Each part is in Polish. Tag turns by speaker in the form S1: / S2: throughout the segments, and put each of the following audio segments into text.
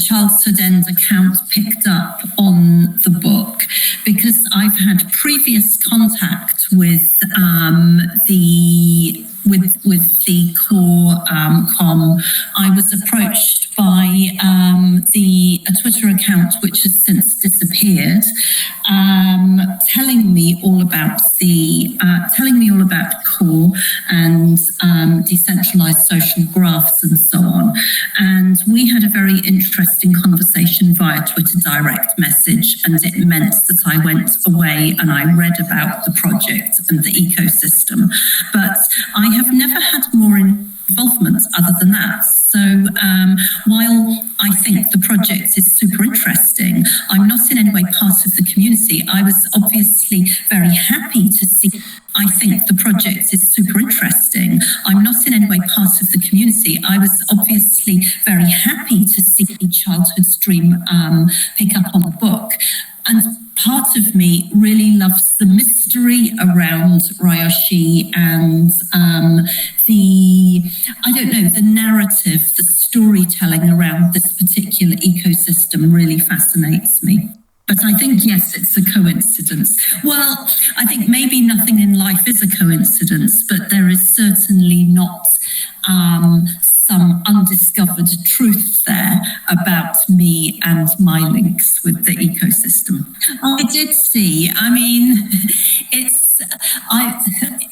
S1: Childhood End account picked up on the book, because I've had previous contact with the core com. I was approached by a Twitter account which has since disappeared, telling me all about core and decentralized social graphs and so on. And we had a very interesting conversation via Twitter direct message, and it meant that I went away and I read about the project and the ecosystem. But I have never had more involvement other than that. So while I think the project is super interesting, I'm not in any way part of the community. I was obviously very happy to see. I think the project is super interesting. I'm not in any way part of the community. I was obviously very happy to see Childhood Stream pick up on the book. And part of me really loves the mystery around Ryoshi and the narrative, the storytelling around this particular ecosystem really fascinates me. But I think, yes, it's a coincidence. Well, I think maybe nothing in life is a coincidence, but there is certainly not some undiscovered truth there about me and my links with the ecosystem. I did see,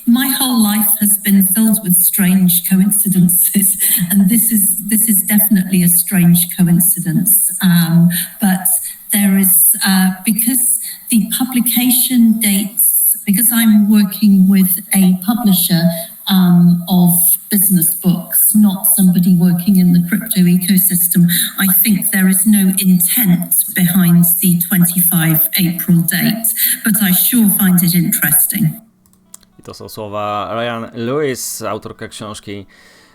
S1: my whole life has been filled with strange coincidences, and this is definitely a strange coincidence. But there is, because the publication dates, because I'm working with a publisher of business books, not somebody working in the crypto ecosystem, I think there is no intent behind the 25 April date, but I sure find it interesting.
S2: I to są słowa Ryan Lewis, autorka książki,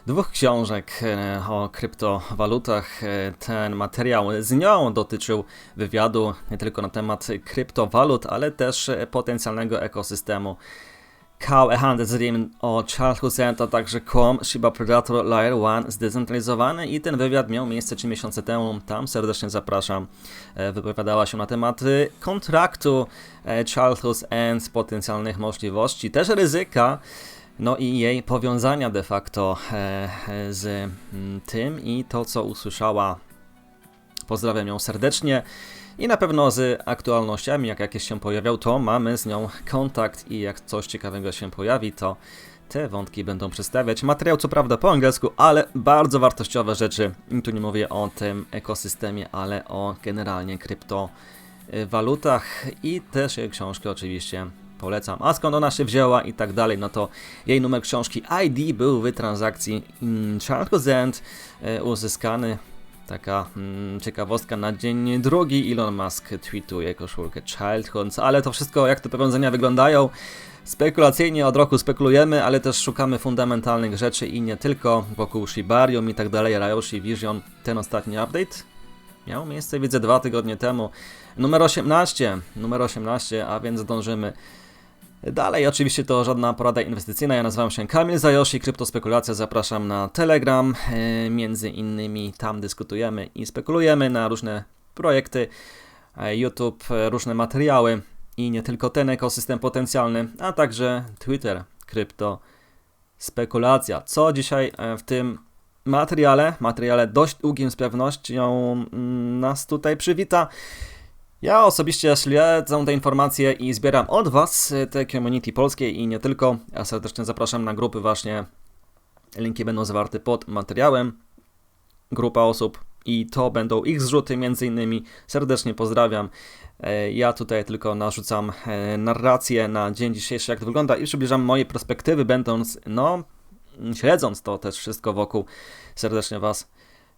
S2: 2 książek o kryptowalutach. Ten materiał z nią dotyczył wywiadu nie tylko na temat kryptowalut, ale też potencjalnego ekosystemu Cow Hand Dream o Childhood End, a także COM Shiba Predator Layer 1 zdecentralizowany, i ten wywiad miał miejsce 3 miesiące temu. Tam serdecznie zapraszam. Wypowiadała się na temat kontraktu Childhood End, potencjalnych możliwości, też ryzyka, no i jej powiązania de facto z tym i to, co usłyszała. Pozdrawiam ją serdecznie. I na pewno z aktualnościami, jak jakieś się pojawią, to mamy z nią kontakt i jak coś ciekawego się pojawi, to te wątki będą przedstawiać. Materiał co prawda po angielsku, ale bardzo wartościowe rzeczy. Tu nie mówię o tym ekosystemie, ale o generalnie kryptowalutach i też jej książkę oczywiście polecam. A skąd ona się wzięła i tak dalej, no to jej numer książki ID był w transakcji Childhood End uzyskany. Taka ciekawostka, na dzień 2 Elon Musk tweetuje koszulkę Childhood, ale to wszystko, jak te powiązania wyglądają, spekulacyjnie od roku spekulujemy, ale też szukamy fundamentalnych rzeczy i nie tylko wokół Shibarium i tak dalej. Ryoshi Vision, ten ostatni update miał miejsce, widzę, 2 tygodnie temu. Numer 18, a więc dążymy dalej. Oczywiście to żadna porada inwestycyjna, ja nazywam się Kamil Zajoshi, Kryptospekulacja, zapraszam na Telegram, między innymi tam dyskutujemy i spekulujemy na różne projekty, YouTube, różne materiały i nie tylko ten ekosystem potencjalny, a także Twitter, Kryptospekulacja. Co dzisiaj w tym materiale dość długim z pewnością nas tutaj przywita. Ja osobiście śledzę te informacje i zbieram od Was, te community polskiej i nie tylko. Ja serdecznie zapraszam na grupy właśnie. Linki będą zawarte pod materiałem. Grupa osób i to będą ich zrzuty między innymi. Serdecznie pozdrawiam. Ja tutaj tylko narzucam narrację na dzień dzisiejszy, jak to wygląda i przybliżam moje perspektywy, będąc, śledząc to też wszystko wokół. Serdecznie Was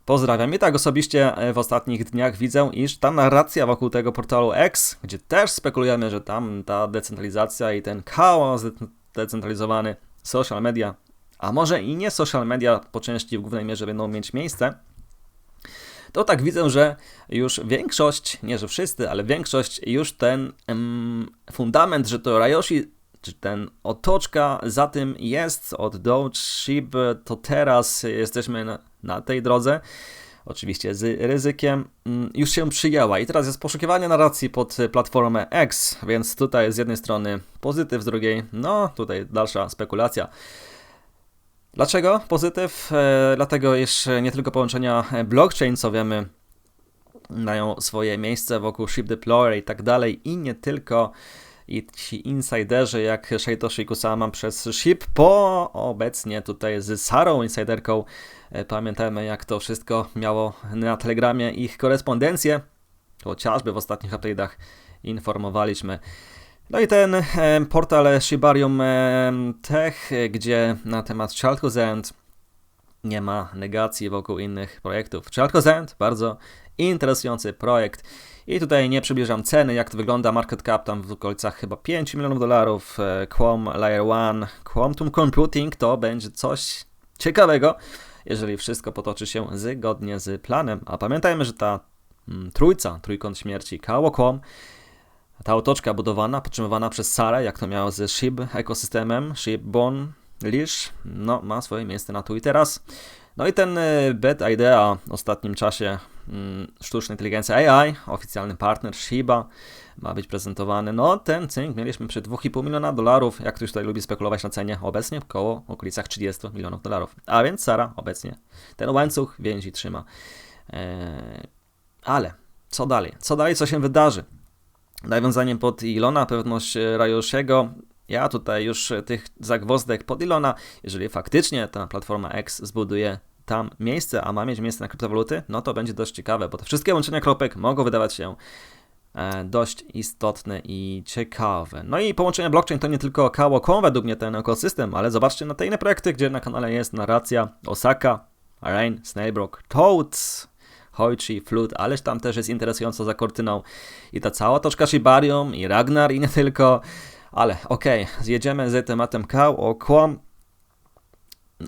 S2: pozdrawiam. I tak osobiście w ostatnich dniach widzę, iż ta narracja wokół tego portalu X, gdzie też spekulujemy, że tam ta decentralizacja i ten chaos decentralizowany, social media, a może i nie social media po części w głównej mierze będą mieć miejsce, to tak widzę, że już większość, nie że wszyscy, ale większość już ten fundament, że to Ryoshi, czy ten otoczka za tym jest od Doge, SHIB, to teraz jesteśmy na tej drodze. oczywiście z ryzykiem, już się przyjęła. I teraz jest poszukiwanie narracji pod platformę X, więc tutaj z jednej strony pozytyw, z drugiej, no tutaj dalsza spekulacja. Dlaczego pozytyw? Dlatego, iż nie tylko połączenia blockchain, co wiemy, mają swoje miejsce wokół Ship Deployer i tak dalej, i nie tylko. I ci insiderzy jak Satoshi Kusama przez SHIB, po obecnie tutaj z Sarą insiderką, pamiętajmy jak to wszystko miało na Telegramie ich korespondencję, chociażby w ostatnich update'ach informowaliśmy. No i ten portal Shibarium Tech, gdzie na temat Childhood's End nie ma negacji wokół innych projektów. Childhood's End, bardzo interesujący projekt. I tutaj nie przybliżam ceny, jak to wygląda, market cap tam w okolicach chyba 5 milionów dolarów, Quom Layer 1, Quantum Computing to będzie coś ciekawego, jeżeli wszystko potoczy się zgodnie z planem. A pamiętajmy, że ta trójkąt śmierci Kało Quom, ta otoczka budowana, podtrzymywana przez Sarę, jak to miało ze SHIB ekosystemem, SHIB Bon, Lish, no ma swoje miejsce na tu i teraz. No i ten Bad Idea w ostatnim czasie, sztuczna inteligencja AI, oficjalny partner Shiba, ma być prezentowany. No ten cynk mieliśmy przy 2,5 miliona dolarów, jak ktoś tutaj lubi spekulować na cenie, obecnie około okolicach 30 milionów dolarów. A więc Sara obecnie ten łańcuch więzi trzyma. Ale co dalej? Co dalej, co się wydarzy? Nawiązaniem pod Ilona, pewność Rayoshiego. Ja tutaj już tych zagwozdek pod Ilona, jeżeli faktycznie ta platforma X zbuduje tam miejsce, a ma mieć miejsce na kryptowaluty, no to będzie dość ciekawe, bo te wszystkie łączenia kropek mogą wydawać się dość istotne i ciekawe. No i połączenia blockchain to nie tylko Kało Quom według mnie ten ekosystem, ale zobaczcie na te inne projekty, gdzie na kanale jest narracja Osaka, Rain, Snailbrook, Toads, Hoichi, Flood, ależ tam też jest interesująco za kurtyną i ta cała toczka Shibarium i Ragnar i nie tylko. Ale okej, zjedziemy z tematem Kało Quom.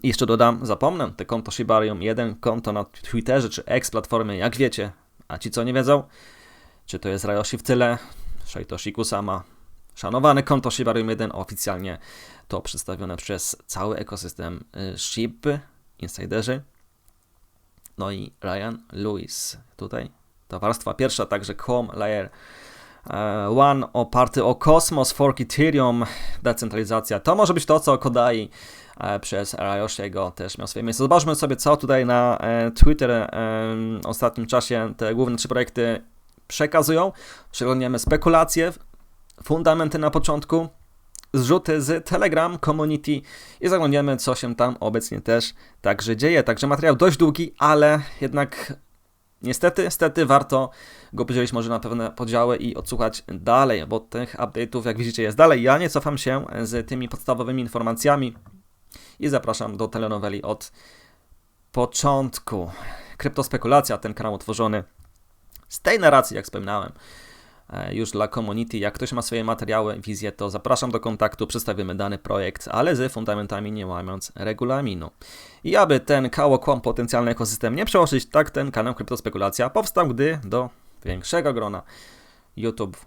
S2: I jeszcze dodam, zapomnę, te konto Shibarium, jeden konto na Twitterze czy X platformy, jak wiecie, a ci co nie wiedzą, czy to jest Rayoshi w tyle, Satoshi Kusama, szanowane konto Shibarium 1, oficjalnie to przedstawione przez cały ekosystem SHIB, insiderzy, no i Ryan Lewis, tutaj ta warstwa pierwsza, także Quom Layer 1 oparty o Cosmos, fork Ethereum, decentralizacja. To może być to, co Kodai przez Rayoshiego też miał swoje miejsce. Zobaczmy sobie, co tutaj na Twitter w ostatnim czasie te główne 3 projekty przekazują. Przeglądniemy spekulacje, fundamenty na początku, zrzuty z Telegram Community i zaglądniemy, co się tam obecnie też także dzieje. Także materiał dość długi, ale jednak niestety warto go podzielić może na pewne podziały i odsłuchać dalej, bo tych update'ów, jak widzicie, jest dalej. Ja nie cofam się z tymi podstawowymi informacjami i zapraszam do telenoweli od początku. Kryptospekulacja, ten kanał utworzony z tej narracji, jak wspominałem, już dla community. Jak ktoś ma swoje materiały, wizje, to zapraszam do kontaktu, przedstawimy dany projekt, ale z fundamentami nie łamiąc regulaminu. I aby ten Kało Quom potencjalny ekosystem nie przełożyć, tak ten kanał Kryptospekulacja powstał, gdy do większego grona YouTube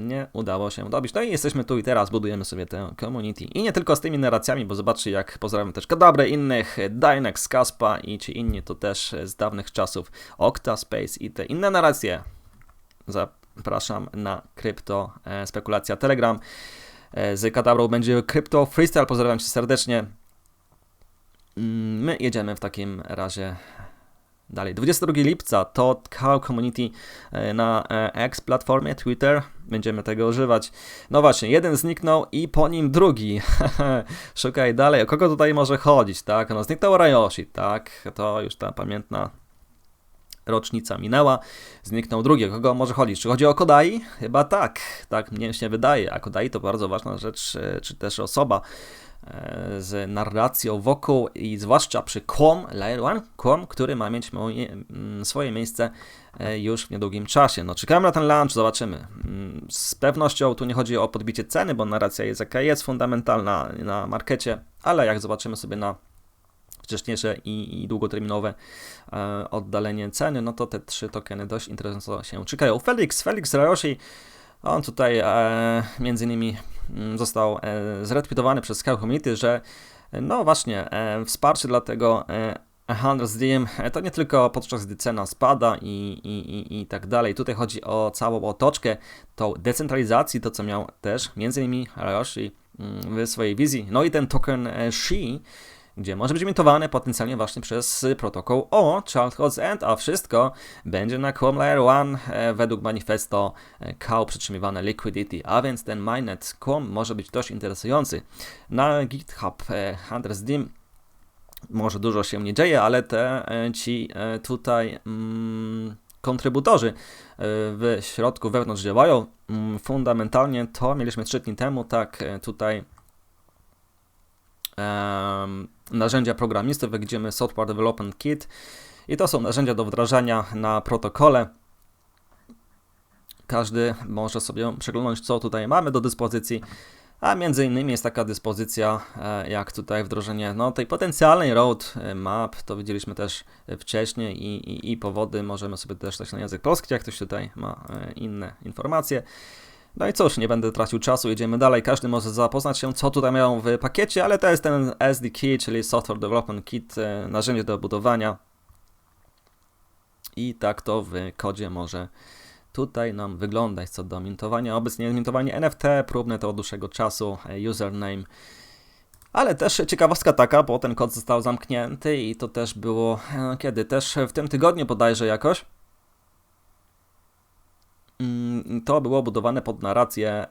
S2: nie udało się dobić. No i jesteśmy tu i teraz, budujemy sobie tę community. I nie tylko z tymi narracjami, bo zobaczcie, jak pozdrawiam też Kadabrę, innych, Dynex, Kaspa i ci inni, to też z dawnych czasów Octaspace i te inne narracje. Zapraszam na Krypto Spekulacja Telegram. Z Kadabrą będzie Krypto Freestyle, pozdrawiam cię serdecznie. My jedziemy w takim razie dalej. 22 lipca to Kało Community na X platformie, Twitter. Będziemy tego używać. No właśnie, jeden zniknął i po nim drugi. Szukaj dalej. O kogo tutaj może chodzić, tak? No zniknął Rayoshi, tak? To już ta pamiętna rocznica minęła. Zniknął drugi. O kogo może chodzić? Czy chodzi o Kodai? Chyba tak. Tak mnie się wydaje. A Kodai to bardzo ważna rzecz, czy też osoba z narracją wokół i zwłaszcza przy Quom Layer 1, Quom, który ma mieć swoje miejsce już w niedługim czasie. No czekamy na ten launch, zobaczymy. Z pewnością tu nie chodzi o podbicie ceny, bo narracja jest jaka jest fundamentalna na markecie, ale jak zobaczymy sobie na wcześniejsze i długoterminowe oddalenie ceny, no to te 3 tokeny dość interesująco się czekają. Felix Rayoshi, on tutaj między innymi został zretweetowany przez Kało Community, że no właśnie wsparcie dla tego Huntersdim to nie tylko podczas gdy cena spada i tak dalej. Tutaj chodzi o całą otoczkę, tą decentralizacji, to co miał też m.in. Ryoshi w swojej wizji. No i ten token SHI, gdzie może być emitowany potencjalnie właśnie przez protokół o Childhood's End, a wszystko będzie na Quorum Layer 1 według manifesto COW przytrzymywane Liquidity, a więc ten mainnet Quorum może być dość interesujący. Na GitHub Huntersdim może dużo się nie dzieje, ale ci tutaj kontrybutorzy w środku wewnątrz działają. Fundamentalnie to mieliśmy 3 dni temu, tak tutaj narzędzia programistów, jak widzimy Software Development Kit i to są narzędzia do wdrażania na protokole. Każdy może sobie przeglądać, co tutaj mamy do dyspozycji, a między innymi jest taka dyspozycja, jak tutaj wdrożenie tej potencjalnej roadmap, to widzieliśmy też wcześniej i powody, możemy sobie też dać na język polski, jak ktoś tutaj ma inne informacje. No i cóż, nie będę tracił czasu, jedziemy dalej, każdy może zapoznać się, co tutaj mają w pakiecie, ale to jest ten SDK, czyli Software Development Kit, narzędzie do budowania i tak to w kodzie może tutaj nam wyglądać co do mintowania. Obecnie mintowanie NFT, próbne to od dłuższego czasu, username. Ale też ciekawostka taka, bo ten kod został zamknięty i to też było, kiedy? Też w tym tygodniu bodajże jakoś. To było budowane pod narrację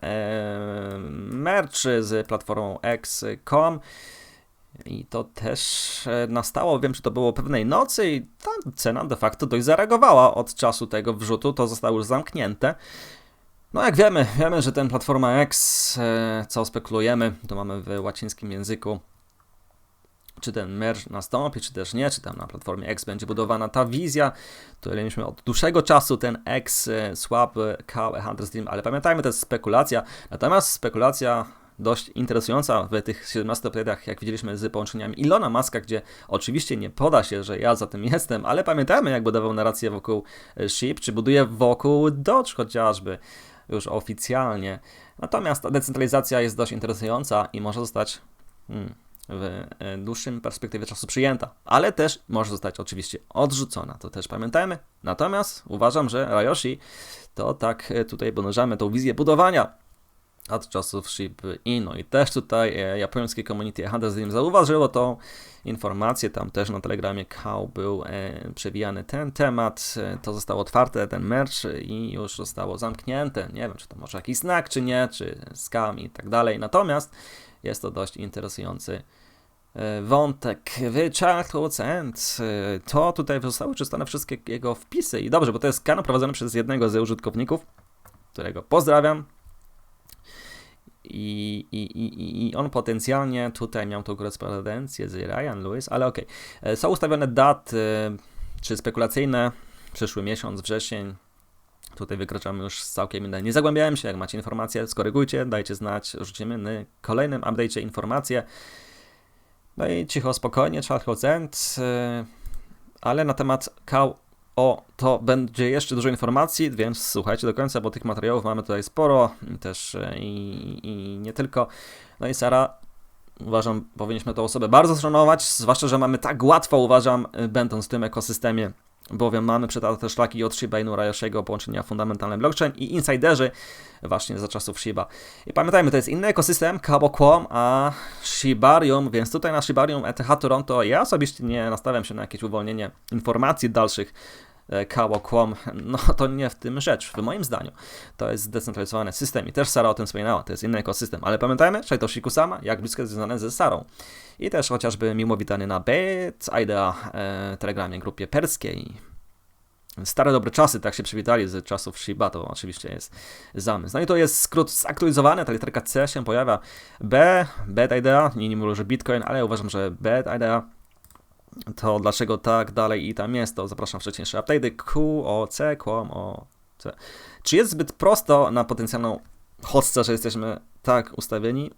S2: merch z platformą X.com. I to też nastało, wiem, czy to było pewnej nocy i ta cena de facto dość zareagowała od czasu tego wrzutu, to zostało już zamknięte. No jak wiemy, że ten platforma X, co spekulujemy, to mamy w łacińskim języku, czy ten merge nastąpi, czy też nie, czy tam na platformie X będzie budowana ta wizja, to mieliśmy od dłuższego czasu ten X, swap, COW, Huntersdim, ale pamiętajmy, to jest spekulacja, natomiast spekulacja dość interesująca w tych 17 update'ach, jak widzieliśmy z połączeniami Ilona Muska, gdzie oczywiście nie poda się, że ja za tym jestem, ale pamiętajmy, jak budował narrację wokół SHIB, czy buduje wokół Doge chociażby, już oficjalnie. Natomiast ta decentralizacja jest dość interesująca i może zostać w dłuższym perspektywie czasu przyjęta, ale też może zostać oczywiście odrzucona, to też pamiętajmy. Natomiast uważam, że Ryoshi to tak tutaj podążamy tą wizję budowania od czasów SHIB no i też tutaj japońskie community Huntersdim zauważyło tą informację, tam też na Telegramie COW był przewijany ten temat, to zostało otwarte, ten merch i już zostało zamknięte, nie wiem, czy to może jakiś znak, czy nie, czy scam i tak dalej, natomiast jest to dość interesujący wątek w Childhood's End. To tutaj zostały czytane wszystkie jego wpisy i dobrze, bo to jest kanał prowadzony przez jednego z użytkowników, którego pozdrawiam. I on potencjalnie tutaj miał tą korespondencję z Ryan Lewis, ale okej. Są ustawione daty, czy spekulacyjne, przyszły miesiąc, wrzesień. Tutaj wykraczamy już całkiem inne. Nie zagłębiałem się, jak macie informacje, skorygujcie, dajcie znać, rzucimy na kolejnym update'cie informacje. No i cicho, spokojnie, Childhood's End, ale na temat COW to będzie jeszcze dużo informacji, więc słuchajcie do końca, bo tych materiałów mamy tutaj sporo też i nie tylko. No i Sara, uważam, powinniśmy tą osobę bardzo szanować, zwłaszcza, że mamy tak łatwo, uważam, będąc w tym ekosystemie, bowiem mamy przetarte szlaki od Shiba Inu, Ryoshiego, połączenia fundamentalne blockchain i insiderzy właśnie za czasów Shiba. I pamiętajmy, to jest inny ekosystem, Quorum, a Shibarium, więc tutaj na Shibarium ETH Toronto ja osobiście nie nastawiam się na jakieś uwolnienie informacji dalszych. Quorum, no to nie w tym rzecz, w moim zdaniu. To jest zdecentralizowany system i też Sara o tym wspominała, to jest inny ekosystem, ale pamiętajmy, Satoshi Kusama, jak blisko jest związane ze Sarą. I też chociażby mimo witany na BitIDEA, Telegramie, grupie perskiej. Stare dobre czasy, tak się przywitali z czasów Shiba, to oczywiście jest zamysł. No i to jest skrót zaktualizowany, ta literka C się pojawia. BitIDEA, nie mówię, że Bitcoin, ale uważam, że BitIDEA. To dlaczego tak dalej i tam jest, to zapraszam wcześniejsze update'y QOC, QOC. Czy jest zbyt prosto na potencjalną hostce, że jesteśmy tak ustawieni?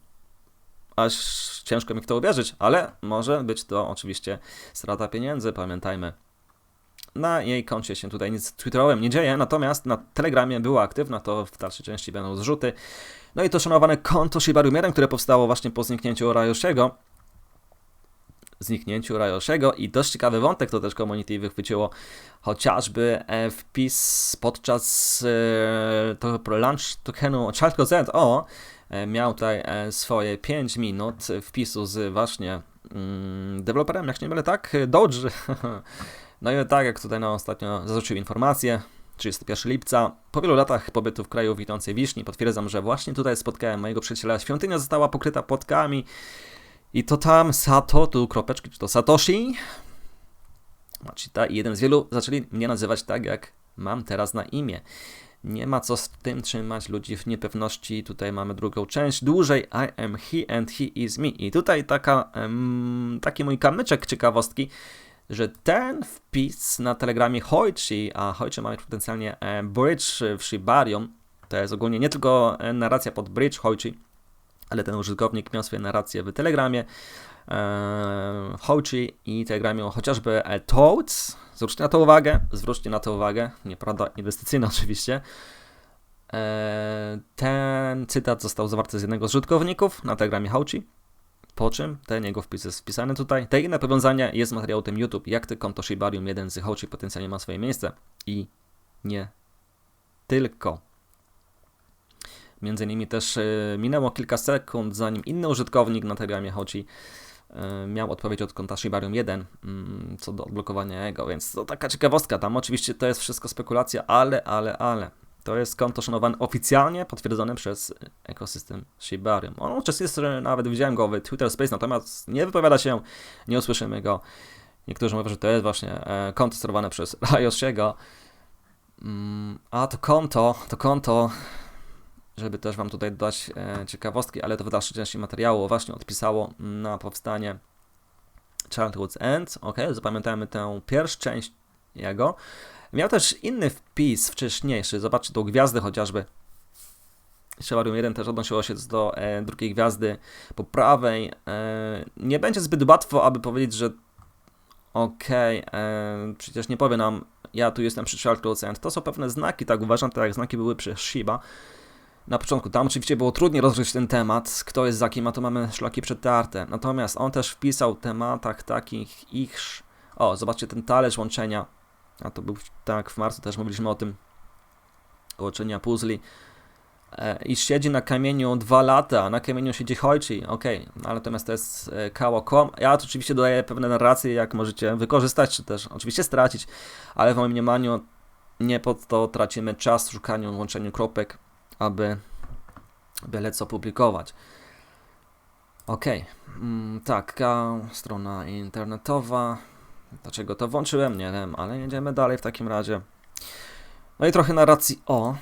S2: Aż ciężko mi w to uwierzyć, ale może być to oczywiście strata pieniędzy, pamiętajmy. Na jej koncie się tutaj nic twitterowym nie dzieje, natomiast na Telegramie była aktywna, to w dalszej części będą zrzuty. No i to szanowane konto Shibarium 1, które powstało właśnie po zniknięciu Ryoshiego. zniknięciu Rayoshiego i dość ciekawy wątek to też community wychwyciło, chociażby wpis podczas to launch tokenu Charles Z miał tutaj swoje 5 minut wpisu z właśnie deweloperem, jak się nie mylę, tak? Dodge. No i tak jak tutaj ostatnio zaznaczył informację, 31 lipca, po wielu latach pobytu w kraju widzącej wiśni, potwierdzam, że właśnie tutaj spotkałem mojego przyjaciela. Świątynia została pokryta płotkami i to tam Sato, tu kropeczki, czy to Satoshi, Machida i jeden z wielu zaczęli mnie nazywać tak, jak mam teraz na imię. Nie ma co z tym trzymać ludzi w niepewności. Tutaj mamy drugą część, dłużej I am he and he is me. I tutaj taki mój kamyczek ciekawostki, że ten wpis na telegramie Hoichi, a Hoichi ma potencjalnie bridge w Shibarium, to jest ogólnie nie tylko narracja pod bridge Hoichi, ale ten użytkownik miał swoje narracje w telegramie Hoichi i telegramie chociażby Toads. Zwróćcie na to uwagę, nieprawda inwestycyjna oczywiście. Ten cytat został zawarty z jednego z użytkowników na telegramie Hoichi, po czym ten jego wpis jest wpisany tutaj. Te inne powiązania jest materiał tym YouTube, jak to konto Shibarium 1 z Hoichi potencjalnie ma swoje miejsce i nie tylko. Między innymi też minęło kilka sekund, zanim inny użytkownik na telegramie Hoichi miał odpowiedź od konta Shibarium 1 co do odblokowania jego, więc to taka ciekawostka. Tam oczywiście to jest wszystko spekulacja, ale to jest konto szanowane oficjalnie, potwierdzone przez ekosystem Shibarium. On uczestniczy, nawet widziałem go w Twitter Space, natomiast nie wypowiada się, nie usłyszymy go. Niektórzy mówią, że to jest właśnie konto sterowane przez Rayoshiego. A to konto, żeby też wam tutaj dodać ciekawostki, ale to w dalszej części materiału właśnie odpisało na powstanie Childhood's End. Zapamiętajmy tę pierwszą część jego. Miał też inny wpis wcześniejszy, zobaczcie tą gwiazdę chociażby. Shibarium 1 też odnosiło się do drugiej gwiazdy po prawej. Nie będzie zbyt łatwo, aby powiedzieć, że przecież nie powie nam, ja tu jestem przy Childhood's End. To są pewne znaki, tak uważam, tak jak znaki były przy Shiba. Na początku tam oczywiście było trudniej rozgryźć ten temat, kto jest za kim, a to mamy szlaki przetarte. Natomiast on też wpisał w tematach takich iż... zobaczcie ten talerz łączenia. A to był tak, w marcu też mówiliśmy o tym, łączenia puzli. I siedzi na kamieniu 2 lata, a na kamieniu siedzi Hoichi. Ale natomiast to jest Kało.com. Ja tu oczywiście dodaję pewne narracje, jak możecie wykorzystać, czy też oczywiście stracić, ale w moim mniemaniu nie po to tracimy czas w szukaniu, łączeniu kropek, aby byle co publikować. Taka strona internetowa. Dlaczego to włączyłem? Nie wiem, ale jedziemy dalej w takim razie. No i trochę narracji o...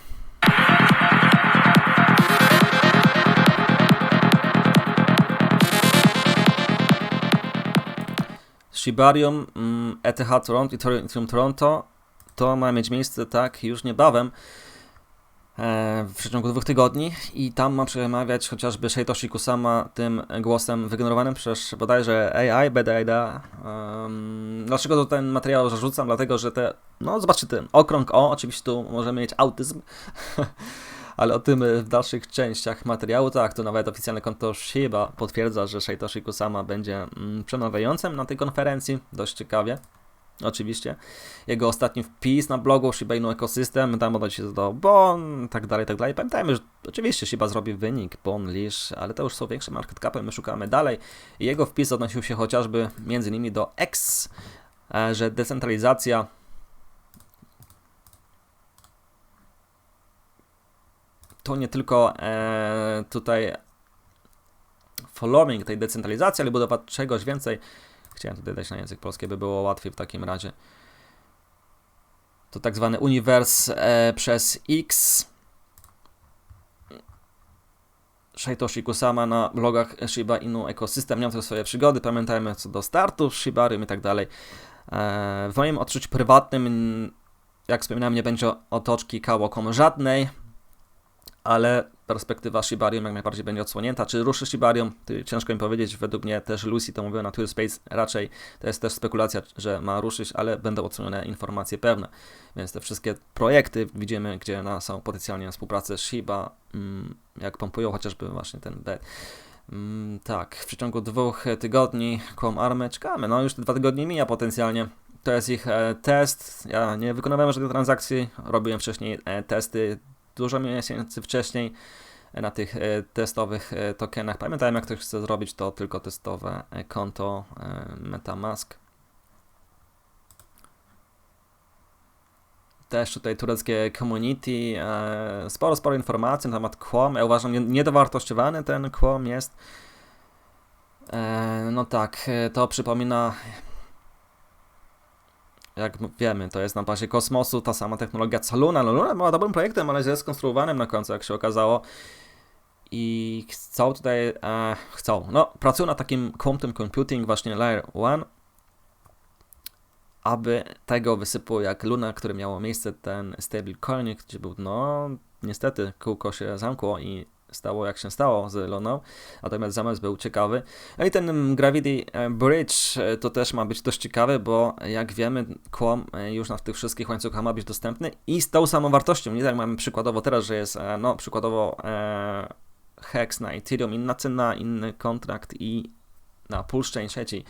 S2: Shibarium, ETH Toronto i Ethereum Toronto to ma mieć miejsce tak już niebawem, w przeciągu 2 tygodni i tam ma przemawiać chociażby Satoshi Kusama tym głosem wygenerowanym przez bodajże AI, BDIDA. Dlaczego to ten materiał zarzucam? Dlatego, że zobaczcie ten okrąg O, oczywiście tu możemy mieć autyzm, ale o tym w dalszych częściach materiału. Tak, to nawet oficjalne konto Shiba potwierdza, że Satoshi Kusama będzie przemawiającym na tej konferencji, dość ciekawie. Oczywiście. Jego ostatni wpis na blogu Shiba Inu Ecosystem, tam odnosi się do Bon, tak dalej. Pamiętajmy, że oczywiście Shiba zrobi wynik, Bon, Leash, ale to już są większe market capy, my szukamy dalej. I jego wpis odnosił się chociażby między innymi do X, że decentralizacja to nie tylko tutaj following tej decentralizacji, ale budowa czegoś więcej. Chciałem tutaj dać na język polski, by było łatwiej w takim razie. To tak zwany uniwers przez X. Satoshi Kusama na blogach Shiba Inu Ecosystem miał też swoje przygody. Pamiętajmy co do startu, Shibarium i tak dalej. W moim odczuciu prywatnym, jak wspominałem, nie będzie otoczki Kało.com żadnej, ale perspektywa Shibarium jak najbardziej będzie odsłonięta. Czy ruszy Shibarium? Ciężko mi powiedzieć. Według mnie też Lucy to mówiła na Twitter Space. Raczej to jest też spekulacja, że ma ruszyć, ale będą odsłonione informacje pewne. Więc te wszystkie projekty widzimy, gdzie są potencjalnie współpracę z Shiba, jak pompują chociażby właśnie ten Tak, w przeciągu 2 tygodni Qualcomm Army czekamy. No już te 2 tygodnie mija potencjalnie. To jest ich test. Ja nie wykonywałem żadnej transakcji. Robiłem wcześniej testy dużo miesięcy wcześniej na tych testowych tokenach. Pamiętajmy, jak ktoś chce zrobić to tylko testowe konto MetaMask. Też tutaj tureckie community, sporo informacji na temat QOM. Ja uważam, niedowartościowany ten QOM jest. No tak, to przypomina, jak wiemy, to jest na bazie kosmosu ta sama technologia co Luna. No, Luna była dobrym projektem, ale źle skonstruowanym na końcu, jak się okazało. I pracują nad takim quantum computing, właśnie Layer 1, aby tego wysypu jak Luna, które miało miejsce, ten stablecoin, gdzie był, no niestety kółko się zamkło i stało jak się stało z Luną, natomiast zamysł był ciekawy. No i ten Gravity Bridge to też ma być dość ciekawy, bo jak wiemy, QOM już na tych wszystkich łańcuchach ma być dostępny i z tą samą wartością. Nie tak mamy przykładowo teraz, że jest Hex na Ethereum, inna cena, inny kontrakt i na Pulse trzeci.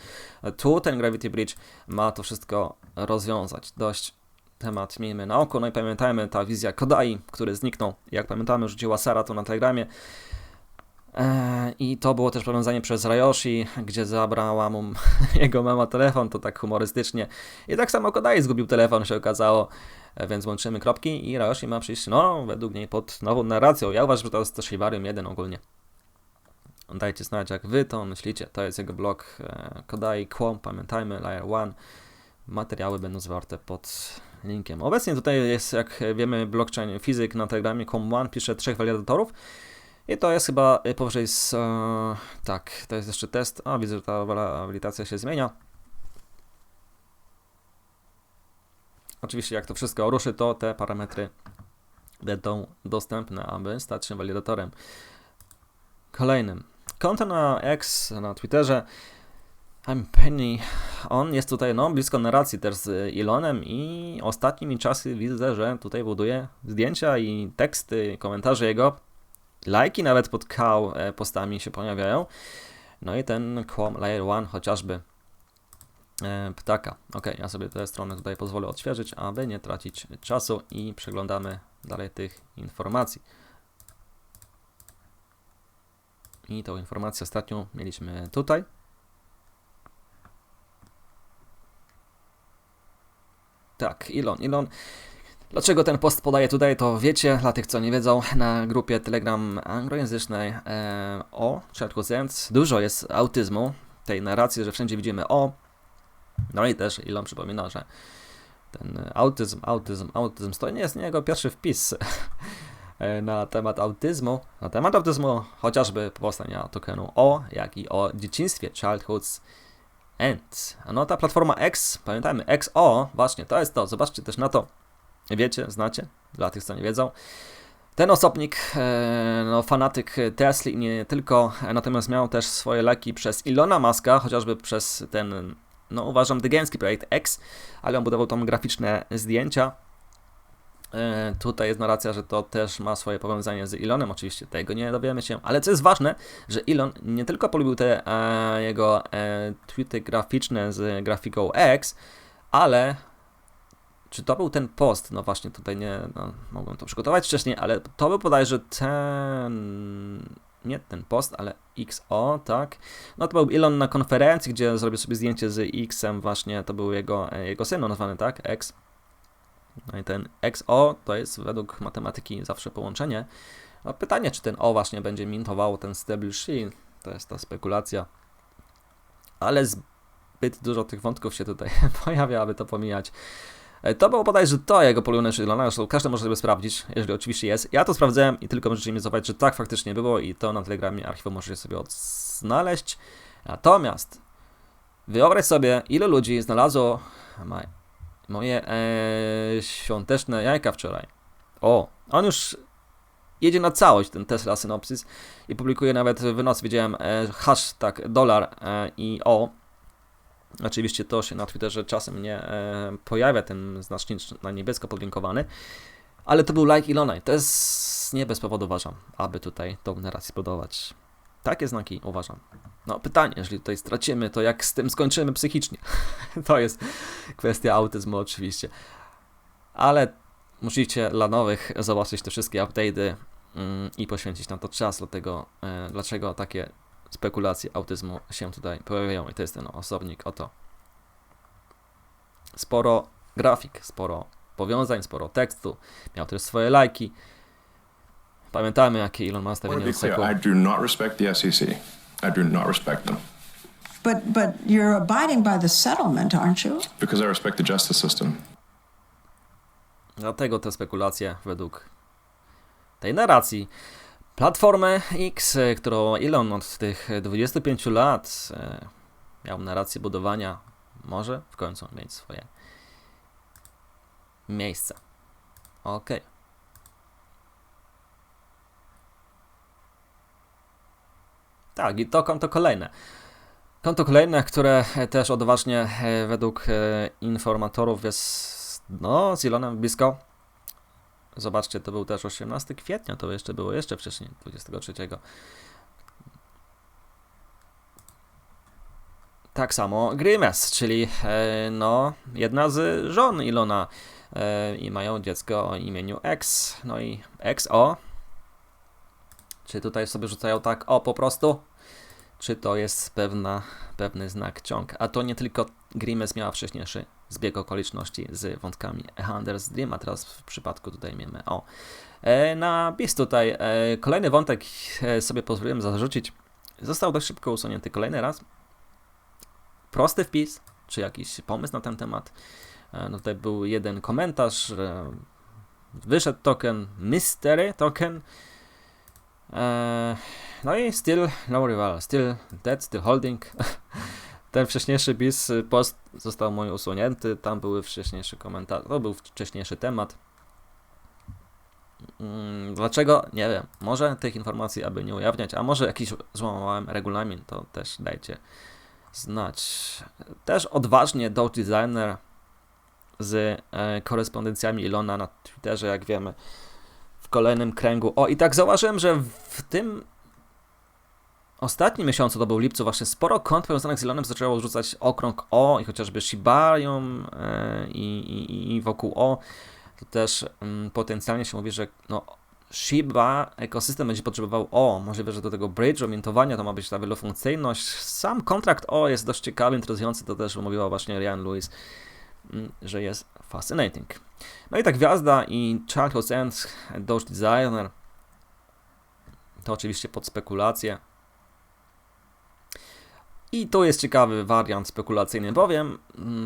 S2: Tu ten Gravity Bridge ma to wszystko rozwiązać. Dość temat miejmy na oko. No i pamiętajmy, ta wizja Kodai, który zniknął. Jak pamiętamy, rzuciła Sara to na Telegramie. I to było też powiązanie przez Ryoshi, gdzie zabrała mu jego mama telefon, to tak humorystycznie. I tak samo Kodai zgubił telefon, się okazało. Więc łączymy kropki i Ryoshi ma przyjść, no, według niej pod nową narracją. Ja uważam, że to jest też Shibarium 1 ogólnie. Dajcie znać, jak wy to myślicie. To jest jego blog Kodai, QOM, pamiętajmy, Layer 1. Materiały będą zawarte pod linkiem. Obecnie tutaj jest, jak wiemy, blockchain fizyk na Telegramie, QOM1 pisze 3 walidatorów. I to jest chyba powyżej tak, to jest jeszcze test. A, widzę, że ta walidacja się zmienia. Oczywiście, jak to wszystko ruszy, to te parametry będą dostępne, aby stać się walidatorem. Kolejnym. Konto na X, na Twitterze, I'm Penny, on jest tutaj blisko narracji też z Elonem i ostatnimi czasy widzę, że tutaj buduje zdjęcia i teksty, komentarze jego, lajki nawet pod postami się pojawiają. No i ten QOM Layer 1 chociażby ptaka. Ok, ja sobie tę stronę tutaj pozwolę odświeżyć, aby nie tracić czasu i przeglądamy dalej tych informacji. I tą informację ostatnią mieliśmy tutaj. Tak, Elon. Dlaczego ten post podaję tutaj, to wiecie, dla tych, co nie wiedzą, na grupie Telegram anglojęzycznej o Sherlock Holmes dużo jest autyzmu, tej narracji, że wszędzie widzimy o. No i też Elon przypomina, że ten autyzm, to nie jest jego pierwszy wpis na temat autyzmu. Na temat autyzmu chociażby powstania tokenu O, jak i o dzieciństwie, Childhood's End. No ta platforma X, pamiętajmy, XO, właśnie, to jest to. Zobaczcie też na to. Wiecie, znacie, dla tych, co nie wiedzą. Ten osobnik, fanatyk Tesli nie tylko, natomiast miał też swoje leki przez Elona Muska, chociażby przez ten, uważam, dygencki projekt X, ale on budował tam graficzne zdjęcia. Tutaj jest narracja, że to też ma swoje powiązanie z Elonem, oczywiście tego nie dowiemy się, ale co jest ważne, że Elon nie tylko polubił te jego tweety graficzne z grafiką X, ale czy to był ten post? No właśnie tutaj mogłem to przygotować wcześniej, ale to był bodajże nie ten post, ale XO, tak? No to był Elon na konferencji, gdzie zrobił sobie zdjęcie z Xem, właśnie to był jego syn nazwany, tak? X. No i ten XO to jest według matematyki zawsze połączenie. No pytanie, czy ten O właśnie będzie mintował ten stable sheet, to jest ta spekulacja. Ale zbyt dużo tych wątków się tutaj pojawia, aby to pomijać. To było bodajże to jego polubione Elona, zresztą każdy może sobie sprawdzić, jeżeli oczywiście jest. Ja to sprawdzałem i tylko możecie mi zobaczyć, że tak faktycznie było i to na Telegramie archiwum możecie sobie znaleźć. Natomiast wyobraź sobie, ile ludzi znalazło moje świąteczne jajka wczoraj. O, on już jedzie na całość, ten Tesla Synopsis, i publikuje nawet w nocy, widziałem, hashtag $ i o. Oczywiście to się na Twitterze czasem nie pojawia, ten znacznik na niebiesko podlinkowany, ale to był like Elona i to jest nie bez powodu, uważam, aby tutaj tą narrację budować. Takie znaki uważam. No pytanie, jeżeli tutaj stracimy, to jak z tym skończymy psychicznie? To jest kwestia autyzmu oczywiście. Ale musicie dla nowych zobaczyć te wszystkie update'y i poświęcić na to czas, dlaczego takie spekulacje autyzmu się tutaj pojawiają. I to jest ten osobnik, oto. Sporo grafik, sporo powiązań, sporo tekstu. Miał też swoje lajki. Pamiętamy, jakie Elon ma nastawienie do sekund.
S3: I do not respect the SEC. I do not respect them.
S4: But you're abiding by the settlement, aren't you?
S3: Because I respect the justice system.
S2: Dlatego te spekulacje według tej narracji Platformy X, którą Elon od tych 25 lat miał narrację budowania, może w końcu mieć swoje miejsce. Okej. Tak, i to konto kolejne. Konto kolejne, które też odważnie według informatorów jest z Elonem blisko. Zobaczcie, to był też 18 kwietnia, to jeszcze było jeszcze wcześniej, 23. Tak samo Grimes, czyli jedna z żon Elona i mają dziecko o imieniu X, no i XO. Czy tutaj sobie rzucają tak po prostu? Czy to jest pewny znak ciąg? A to nie tylko Grimes miała wcześniejszy zbieg okoliczności z wątkami Hunter's Dream, a teraz w przypadku tutaj mamy na bis tutaj kolejny wątek sobie pozwoliłem zarzucić. Został dość szybko usunięty kolejny raz. Prosty wpis, czy jakiś pomysł na ten temat. No tutaj był jeden komentarz, wyszedł token, mystery token, no i still no rival, still dead, still holding. Ten wcześniejszy post został mój usunięty, tam były wcześniejsze komentarze, to był wcześniejszy temat. Dlaczego? Nie wiem. Może tych informacji aby nie ujawniać, a może jakiś złamałem regulamin, to też dajcie znać. Też odważnie Doge Designer z korespondencjami Elona na Twitterze, jak wiemy, w kolejnym kręgu. I tak zauważyłem, że w tym ostatnim miesiącu, to był lipcu, właśnie sporo kont powiązanych z Elonem zaczęło rzucać okrąg O i chociażby Shibarium i wokół O. To też potencjalnie się mówi, że Shiba ekosystem będzie potrzebował możliwe, że do tego bridge'u, mintowania to ma być ta wielofunkcyjność. Sam kontrakt jest dość ciekawy, interesujący, to też mówiła właśnie Ryan Lewis, że jest fascinating. No i ta gwiazda i Childhood's End, Doge Designer, to oczywiście pod spekulacje. I to jest ciekawy wariant spekulacyjny, bowiem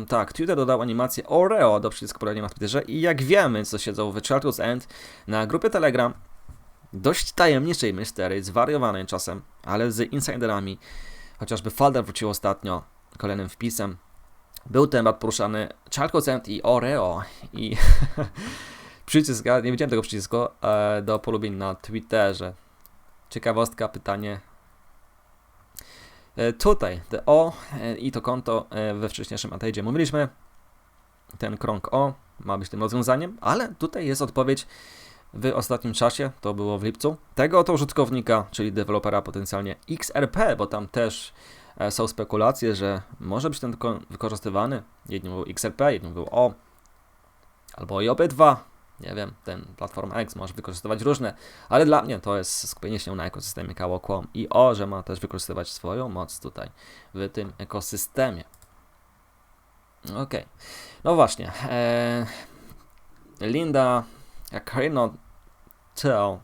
S2: tak, Twitter dodał animację Oreo do przycisku pobrania na Twitterze i jak wiemy, co siedzą w Childhood's End na grupie Telegram, dość tajemniczej mystery, zwariowanej czasem, ale z insiderami, chociażby Falder wrócił ostatnio kolejnym wpisem, był temat poruszany Childhood's End i Oreo i przycisk, nie widziałem tego przycisku, do polubień na Twitterze. Ciekawostka, pytanie. Tutaj te i to konto we wcześniejszym update'zie mówiliśmy, ten krąg ma być tym rozwiązaniem, ale tutaj jest odpowiedź w ostatnim czasie, to było w lipcu, tego oto użytkownika, czyli dewelopera potencjalnie XRP, bo tam też są spekulacje, że może być ten wykorzystywany, jedni mówią XRP, jedni mówią albo i obydwa, nie wiem, ten Platforma X może wykorzystywać różne, ale dla mnie to jest skupienie się na ekosystemie Kawakłom i że ma też wykorzystywać swoją moc tutaj w tym ekosystemie. Okej. No właśnie, Linda Carino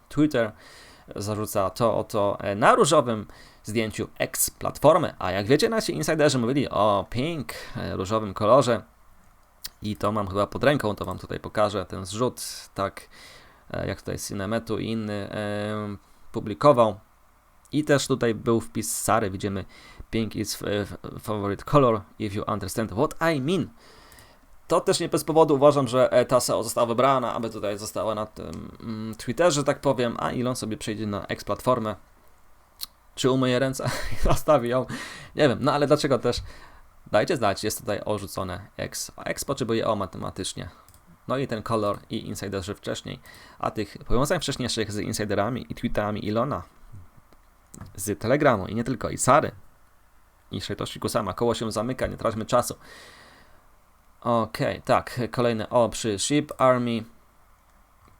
S2: Twitter zarzuca to oto na różowym zdjęciu X-Platformy, a jak wiecie, nasi insiderzy mówili o pink, różowym kolorze i to mam chyba pod ręką, to wam tutaj pokażę ten zrzut, tak jak tutaj Cinemetu i inny publikował. I też tutaj był wpis Sary, widzimy pink is favorite color, if you understand what I mean. To też nie bez powodu uważam, że ta SEO została wybrana, aby tutaj została na tym Twitterze, tak powiem, a Elon sobie przejdzie na X-Platformę. Czy umyje ręce i zostawi ją? Nie wiem, ale dlaczego też? Dajcie znać, jest tutaj rzucone X. A X potrzebuje matematycznie. No i ten kolor i insiderzy wcześniej, a tych powiązań wcześniejszych z insiderami i tweetami Elona z Telegramu i nie tylko, i Sary, i Szejtoshiku sama. Koło się zamyka, nie traćmy czasu. Okej, tak, kolejny, przy Ship Army.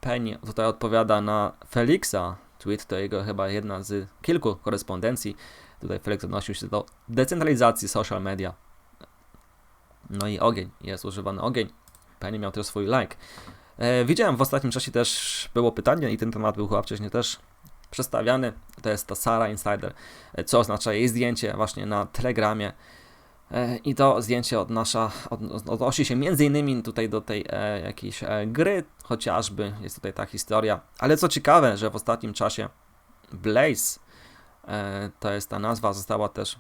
S2: Penny tutaj odpowiada na Felixa. Tweet to jego chyba jedna z kilku korespondencji. Tutaj Felix odnosił się do decentralizacji social media. No i ogień, jest używany ogień. Penny miał też swój like. Widziałem w ostatnim czasie też było pytanie i ten temat był chyba wcześniej też przedstawiany. To jest ta Sara Insider, co oznacza jej zdjęcie właśnie na Telegramie. I to zdjęcie odnosi się między innymi tutaj do tej jakiejś gry, chociażby jest tutaj ta historia. Ale co ciekawe, że w ostatnim czasie Blaze, to jest ta nazwa, została też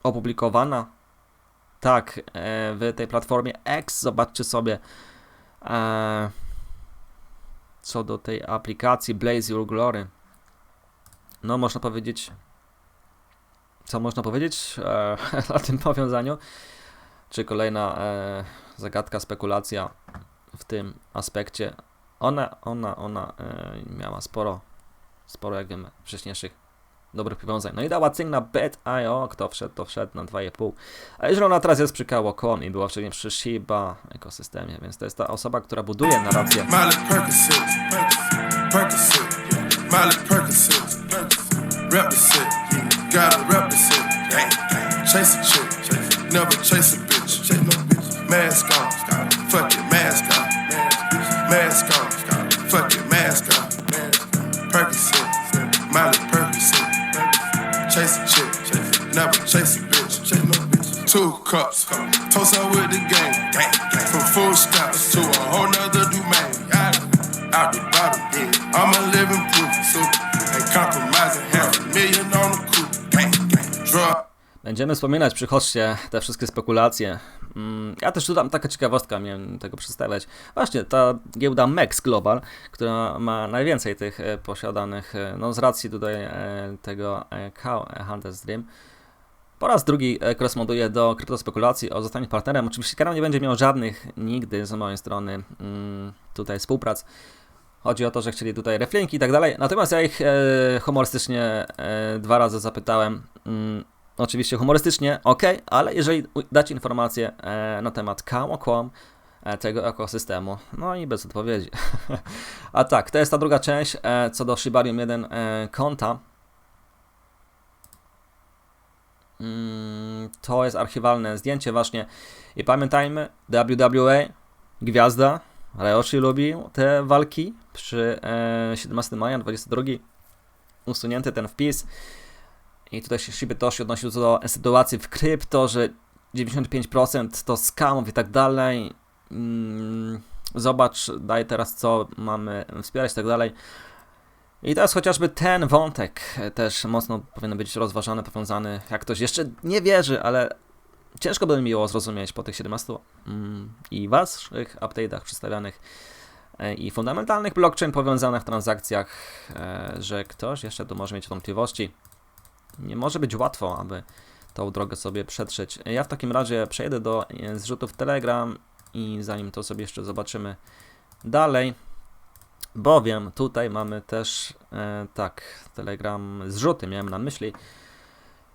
S2: opublikowana. Tak, w tej platformie X, zobaczcie sobie co do tej aplikacji Blaze Your Glory. No można powiedzieć, co można powiedzieć o tym powiązaniu? Czy kolejna zagadka, spekulacja w tym aspekcie? Ona miała sporo jak wiemy, wcześniejszych dobrych powiązań. No i dała cynk na Bet.io, kto wszedł, to wszedł na 2,5. A jeżeli ona teraz jest przy Kało.com i była wcześniej przy Shiba ekosystemie, więc to jest ta osoba, która buduje narrację.
S5: Gotta represent, chase a chick, never chase a bitch. Mask on, fuck it, mask on. Mask on, fuck it, mask on. Percocet, Miley Percocet. Chase a chick, never chase a bitch. 2 cups, toast up with the gang. From full stops to a whole nother domain. Out the bottom, I'm a living proof. So ain't compromising, $500,000 on the coupe.
S2: Będziemy wspominać przy hoście te wszystkie spekulacje. Ja też tu dam taka ciekawostka, miałem tego przedstawiać. Właśnie ta giełda MEX Global, która ma najwięcej tych posiadanych, no z racji tutaj tego Hunters Dream, po raz drugi koresponduje do kryptospekulacji o zostaniu partnerem. Oczywiście kanał nie będzie miał żadnych nigdy z mojej strony tutaj współprac. Chodzi o to, że chcieli tutaj reflinki i tak dalej. Natomiast ja ich humorystycznie 2 razy zapytałem. Oczywiście humorystycznie, ok, ale jeżeli dacie informacje na temat Kało.com, tego ekosystemu, no i bez odpowiedzi. A tak, to jest ta druga część, co do Shibarium 1 konta. To jest archiwalne zdjęcie właśnie i pamiętajmy, WWE, gwiazda, Ryoshi lubi te walki przy 17 maja 22, usunięty ten wpis. I tutaj się Shibetoshi odnosił do sytuacji w krypto, że 95% to scamów i tak dalej. Zobacz, daj teraz co mamy wspierać i tak dalej. I teraz chociażby ten wątek też mocno powinien być rozważany, powiązany. Jak ktoś jeszcze nie wierzy, ale ciężko by mi było zrozumieć po tych 17 i waszych update'ach przedstawianych i fundamentalnych blockchain powiązanych w transakcjach, że ktoś jeszcze tu może mieć wątpliwości. Nie może być łatwo, aby tą drogę sobie przetrzeć. Ja w takim razie przejdę do zrzutów Telegram i zanim to sobie jeszcze zobaczymy dalej, bowiem tutaj mamy też, tak, Telegram zrzuty miałem na myśli.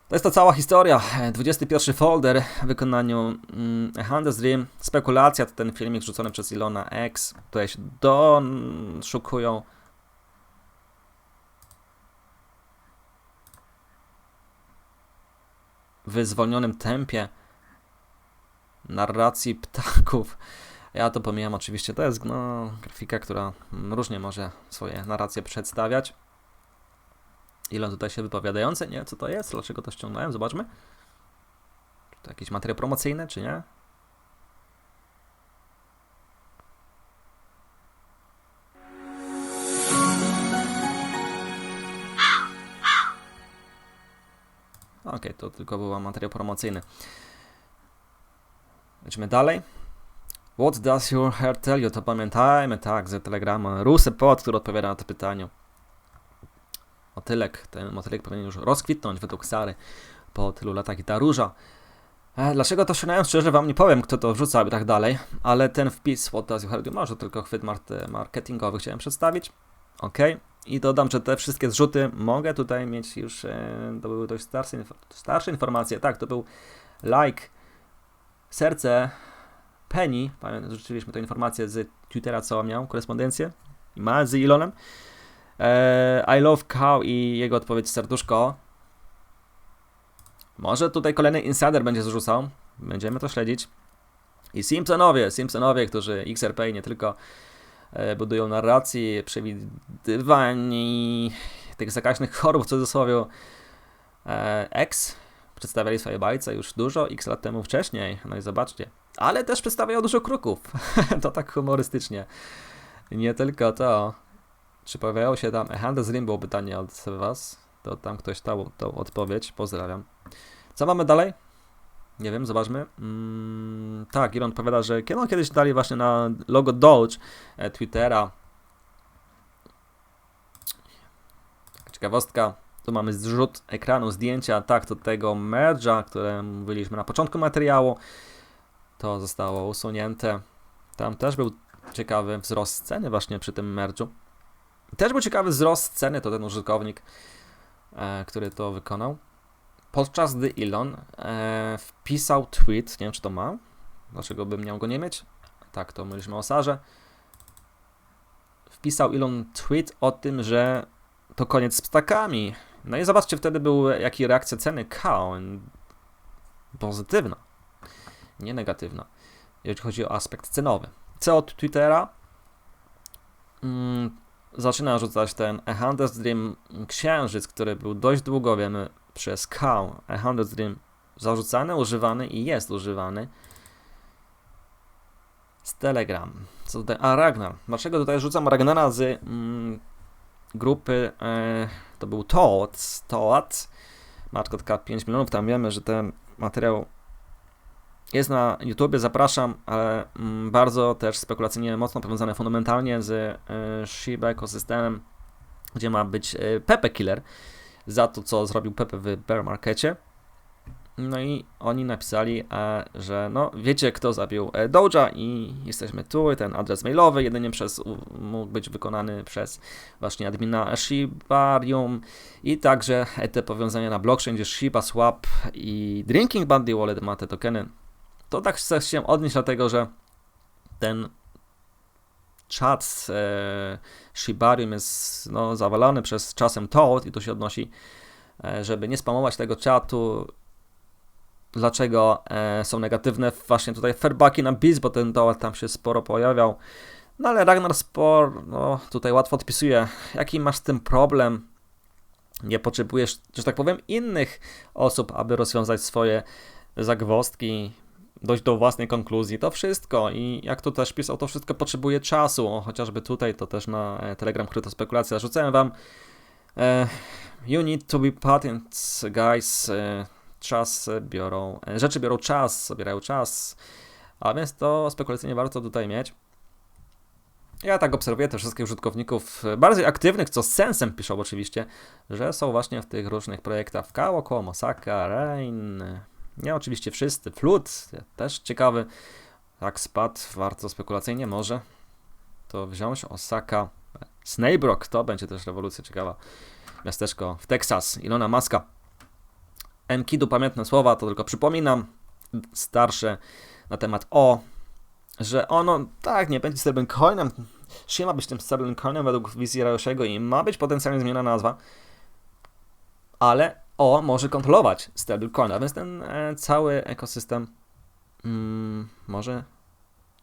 S2: To jest ta cała historia, 21 folder w wykonaniu Hunters Dream, spekulacja, to ten filmik rzucony przez Ilona X, tutaj się doszukują w zwolnionym tempie narracji ptaków. Ja to pomijam oczywiście, to jest grafika, która różnie może swoje narracje przedstawiać. Ile tutaj się wypowiadający, nie? Co to jest? Dlaczego to ściągnąłem? Zobaczmy. Czy to jakiś materiał promocyjny, czy nie? Okej, to tylko był materiał promocyjny. Lecimy dalej. What does your heart tell you? To pamiętajmy, tak, z Telegrama. Rusepod, który odpowiada na to pytaniu. Motylek, ten motylek powinien już rozkwitnąć według Sary po tylu latach i ta róża. Dlaczego to ściągnąłem? Szczerze wam nie powiem, kto to wrzucał i tak dalej, ale ten wpis What does your heart tell you? Może tylko chwyt marketingowy chciałem przedstawić. Ok. I dodam, że te wszystkie zrzuty mogę tutaj mieć już, to były dość starsze informacje. Tak, to był like, serce, Penny, rzuciliśmy tę informację z Twittera, co miał, korespondencję, i ma z Elonem. I love cow i jego odpowiedź serduszko. Może tutaj kolejny insider będzie zrzucał, będziemy to śledzić. I Simpsonowie, którzy XRP nie tylko budują narrację, przewidywań i tych zakaźnych chorób w cudzysłowie. X przedstawiali swoje bajce już dużo, x lat temu wcześniej, no i zobaczcie. Ale też przedstawiają dużo kruków, to tak humorystycznie. Nie tylko to. Czy pojawiało się tam Handes Rim, było pytanie od was, to tam ktoś dał tą odpowiedź, pozdrawiam. Co mamy dalej? Nie wiem, zobaczmy. Tak, Elon powiada, że kiedyś dali właśnie na logo Doge Twittera. Ciekawostka. Tu mamy zrzut ekranu, zdjęcia, tak, do tego merge'a, które mówiliśmy na początku materiału. To zostało usunięte. Tam też był ciekawy wzrost ceny właśnie przy tym merge'u. Też był ciekawy wzrost ceny, to ten użytkownik, który to wykonał. Podczas gdy Elon wpisał tweet, nie wiem czy to ma, dlaczego bym miał go nie mieć, tak to mówiliśmy o Sarze. Wpisał Elon tweet o tym, że to koniec z ptakami. No i zobaczcie wtedy jaka reakcja ceny cow. Pozytywna, nie negatywna, jeżeli chodzi o aspekt cenowy. Co od Twittera? Zaczyna rzucać ten A Handes Dream księżyc, który był dość długo, wiemy, przez cow. A Handes Dream zarzucany, używany i jest używany z Telegram. Co tutaj? A Ragnar. Dlaczego tutaj rzucam Ragnara z grupy, to był Toad, matka 5 milionów, tam wiemy, że ten materiał jest na YouTubie, zapraszam, ale bardzo też spekulacyjnie mocno powiązane fundamentalnie z Shiba ekosystemem, gdzie ma być Pepe Killer za to, co zrobił Pepe w bear markecie. No i oni napisali, że no wiecie, kto zabił Doge'a i jesteśmy tu, i ten adres mailowy jedynie mógł być wykonany przez właśnie admina Shibarium i także te powiązania na blockchain, gdzie Shiba Swap i Drinking Buddy Wallet ma te tokeny. To tak chcę się odnieść, dlatego że ten czat Shibarium jest zawalany przez czasem Toad i to się odnosi, żeby nie spamować tego czatu. Dlaczego są negatywne właśnie tutaj fairbacki na BIS, bo ten Toad tam się sporo pojawiał. No ale Ragnar tutaj łatwo odpisuje, jaki masz z tym problem. Nie potrzebujesz, że tak powiem, innych osób, aby rozwiązać swoje zagwozdki, dojść do własnej konkluzji. To wszystko i jak to też pisał, to wszystko potrzebuje czasu. Chociażby tutaj, to też na Telegram Krypto Spekulacja. Rzucałem wam you need to be patient, guys. Rzeczy biorą czas, zabierają czas, a więc to spekulacyjnie warto tutaj mieć. Ja tak obserwuję tych wszystkich użytkowników bardziej aktywnych, co z sensem piszą oczywiście, że są właśnie w tych różnych projektach w Kałoko, Mosaka, Rain, nie oczywiście wszyscy, Flood, też ciekawy, tak spadł, warto spekulacyjnie może to wziąć, Osaka, Snowbrook, to będzie też rewolucja ciekawa, miasteczko w Teksas, Elona Muska. Enkidu, pamiętne słowa, to tylko przypominam, starsze na temat że ono, tak, nie będzie stablecoinem, się ma być tym stablecoinem według wizji Rayoshiego i ma być potencjalnie zmieniona nazwa, ale może kontrolować stablecoina, więc ten cały ekosystem może,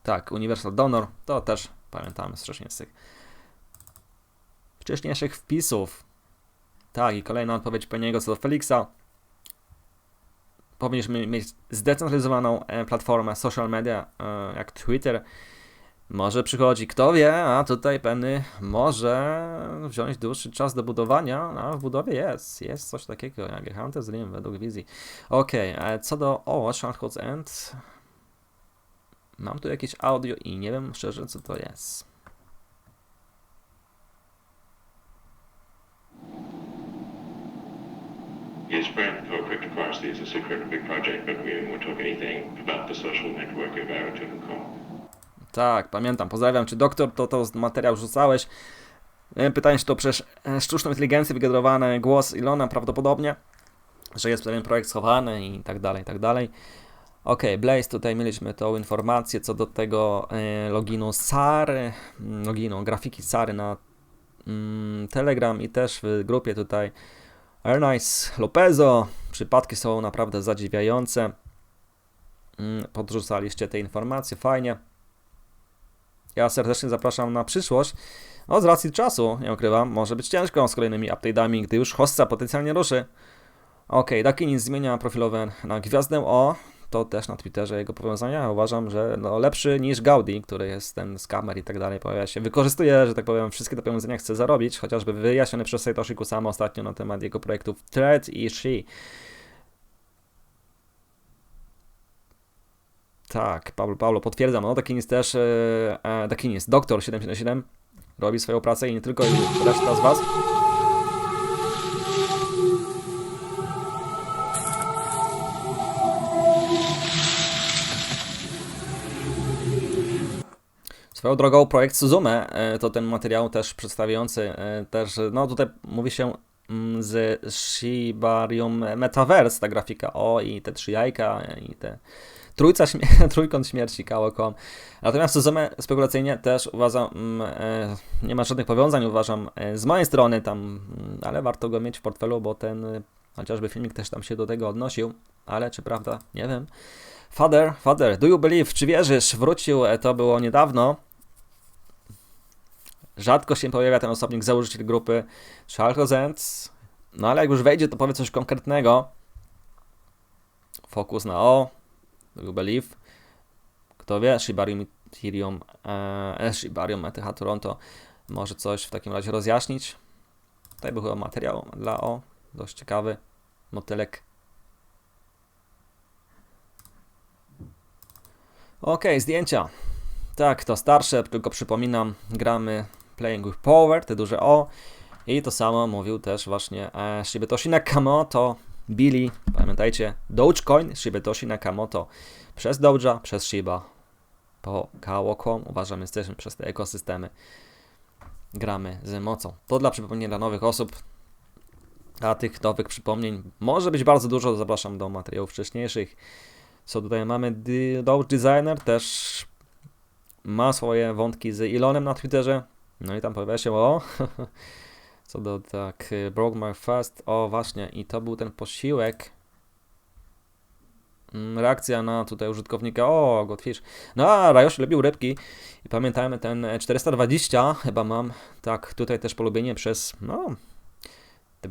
S2: tak, Universal Donor, to też pamiętamy strasznie z tych wcześniejszych wpisów. Tak, i kolejna odpowiedź Peniego co do Felixa. Powinniśmy mieć zdecentralizowaną platformę social media, jak Twitter. Może przychodzi, kto wie, a tutaj Penny może wziąć dłuższy czas do budowania, a w budowie jest coś takiego jak Handes Rim według wizji. Okej, co do Shardcodes End, mam tu jakieś audio i nie wiem szczerze, co to jest.
S6: Yes, Brent for cryptocurrency is a super big project, but we won't talk anything about the social network of Araton.com.
S2: Tak, pamiętam. Pozdrawiam Cię, doktor, to materiał rzucałeś. Pytanie, czy to przez sztuczną inteligencję wygenerowany głos Ilona prawdopodobnie, że jest pewien projekt schowany i tak dalej, i tak dalej. Ok, Blaze, tutaj mieliśmy tą informację co do tego loginu Sary, grafiki Sary na Telegram i też w grupie tutaj Ernest Lopezo. Przypadki są naprawdę zadziwiające. Podrzucaliście te informacje, fajnie. Ja serdecznie zapraszam na przyszłość. No z racji czasu, nie ukrywam, może być ciężko z kolejnymi update'ami, gdy już hossa potencjalnie ruszy. Ok, Dakinis zmienia profilowe na Gwiazdę O. To też na Twitterze jego powiązania. Uważam, że no, lepszy niż Gaudi, który jest ten skamer i tak dalej, pojawia się. Wykorzystuje, że tak powiem, wszystkie te powiązania chce zarobić, chociażby wyjaśnione przez Satoshi Kusama ostatnio na temat jego projektów Thread i She. Tak, Paulo, potwierdzam. No, Dakinis też, Dakinis, Doktor 777 robi swoją pracę i nie tylko, i reszta z was. Swoją drogą projekt Suzume to ten materiał też przedstawiający też, no tutaj mówi się z Shibarium Metaverse, ta grafika, i te 3 jajka, i te trójkąt śmierci Kało.com. Natomiast Suzume spekulacyjnie też uważam, nie ma żadnych powiązań, uważam, z mojej strony tam, ale warto go mieć w portfelu, bo ten chociażby filmik też tam się do tego odnosił, ale czy prawda? Nie wiem. Father, do you believe? Czy wierzysz? Wrócił, to było niedawno. Rzadko się pojawia ten osobnik, założyciel grupy Charles. No ale jak już wejdzie, to powie coś konkretnego. Fokus na O. Do you believe? Kto wie? Shibarium ETH Toronto może coś w takim razie rozjaśnić. Tutaj był chyba materiał dla O. Dość ciekawy. Motylek. Ok, zdjęcia. Tak, to starsze, tylko przypominam, gramy Playing with Power, te duże O. I to samo mówił też właśnie Shibetoshi Nakamoto, Billy, pamiętajcie, Dogecoin, Shibetoshi Nakamoto, przez Doge'a, przez Shiba, po Kało.com, uważam, jesteśmy przez te ekosystemy, gramy z mocą. To dla przypomnienia dla nowych osób, a tych nowych przypomnień może być bardzo dużo, zapraszam do materiałów wcześniejszych. Co tutaj mamy? Doge Designer też ma swoje wątki z Elonem na Twitterze. No i tam pojawia się co do tak Broke My Fast. O właśnie, i to był ten posiłek. Reakcja na tutaj użytkownika. O, Godfish. No a Rayoshi lubił rybki. I pamiętajmy ten 420 chyba mam. Tak, tutaj też polubienie przez The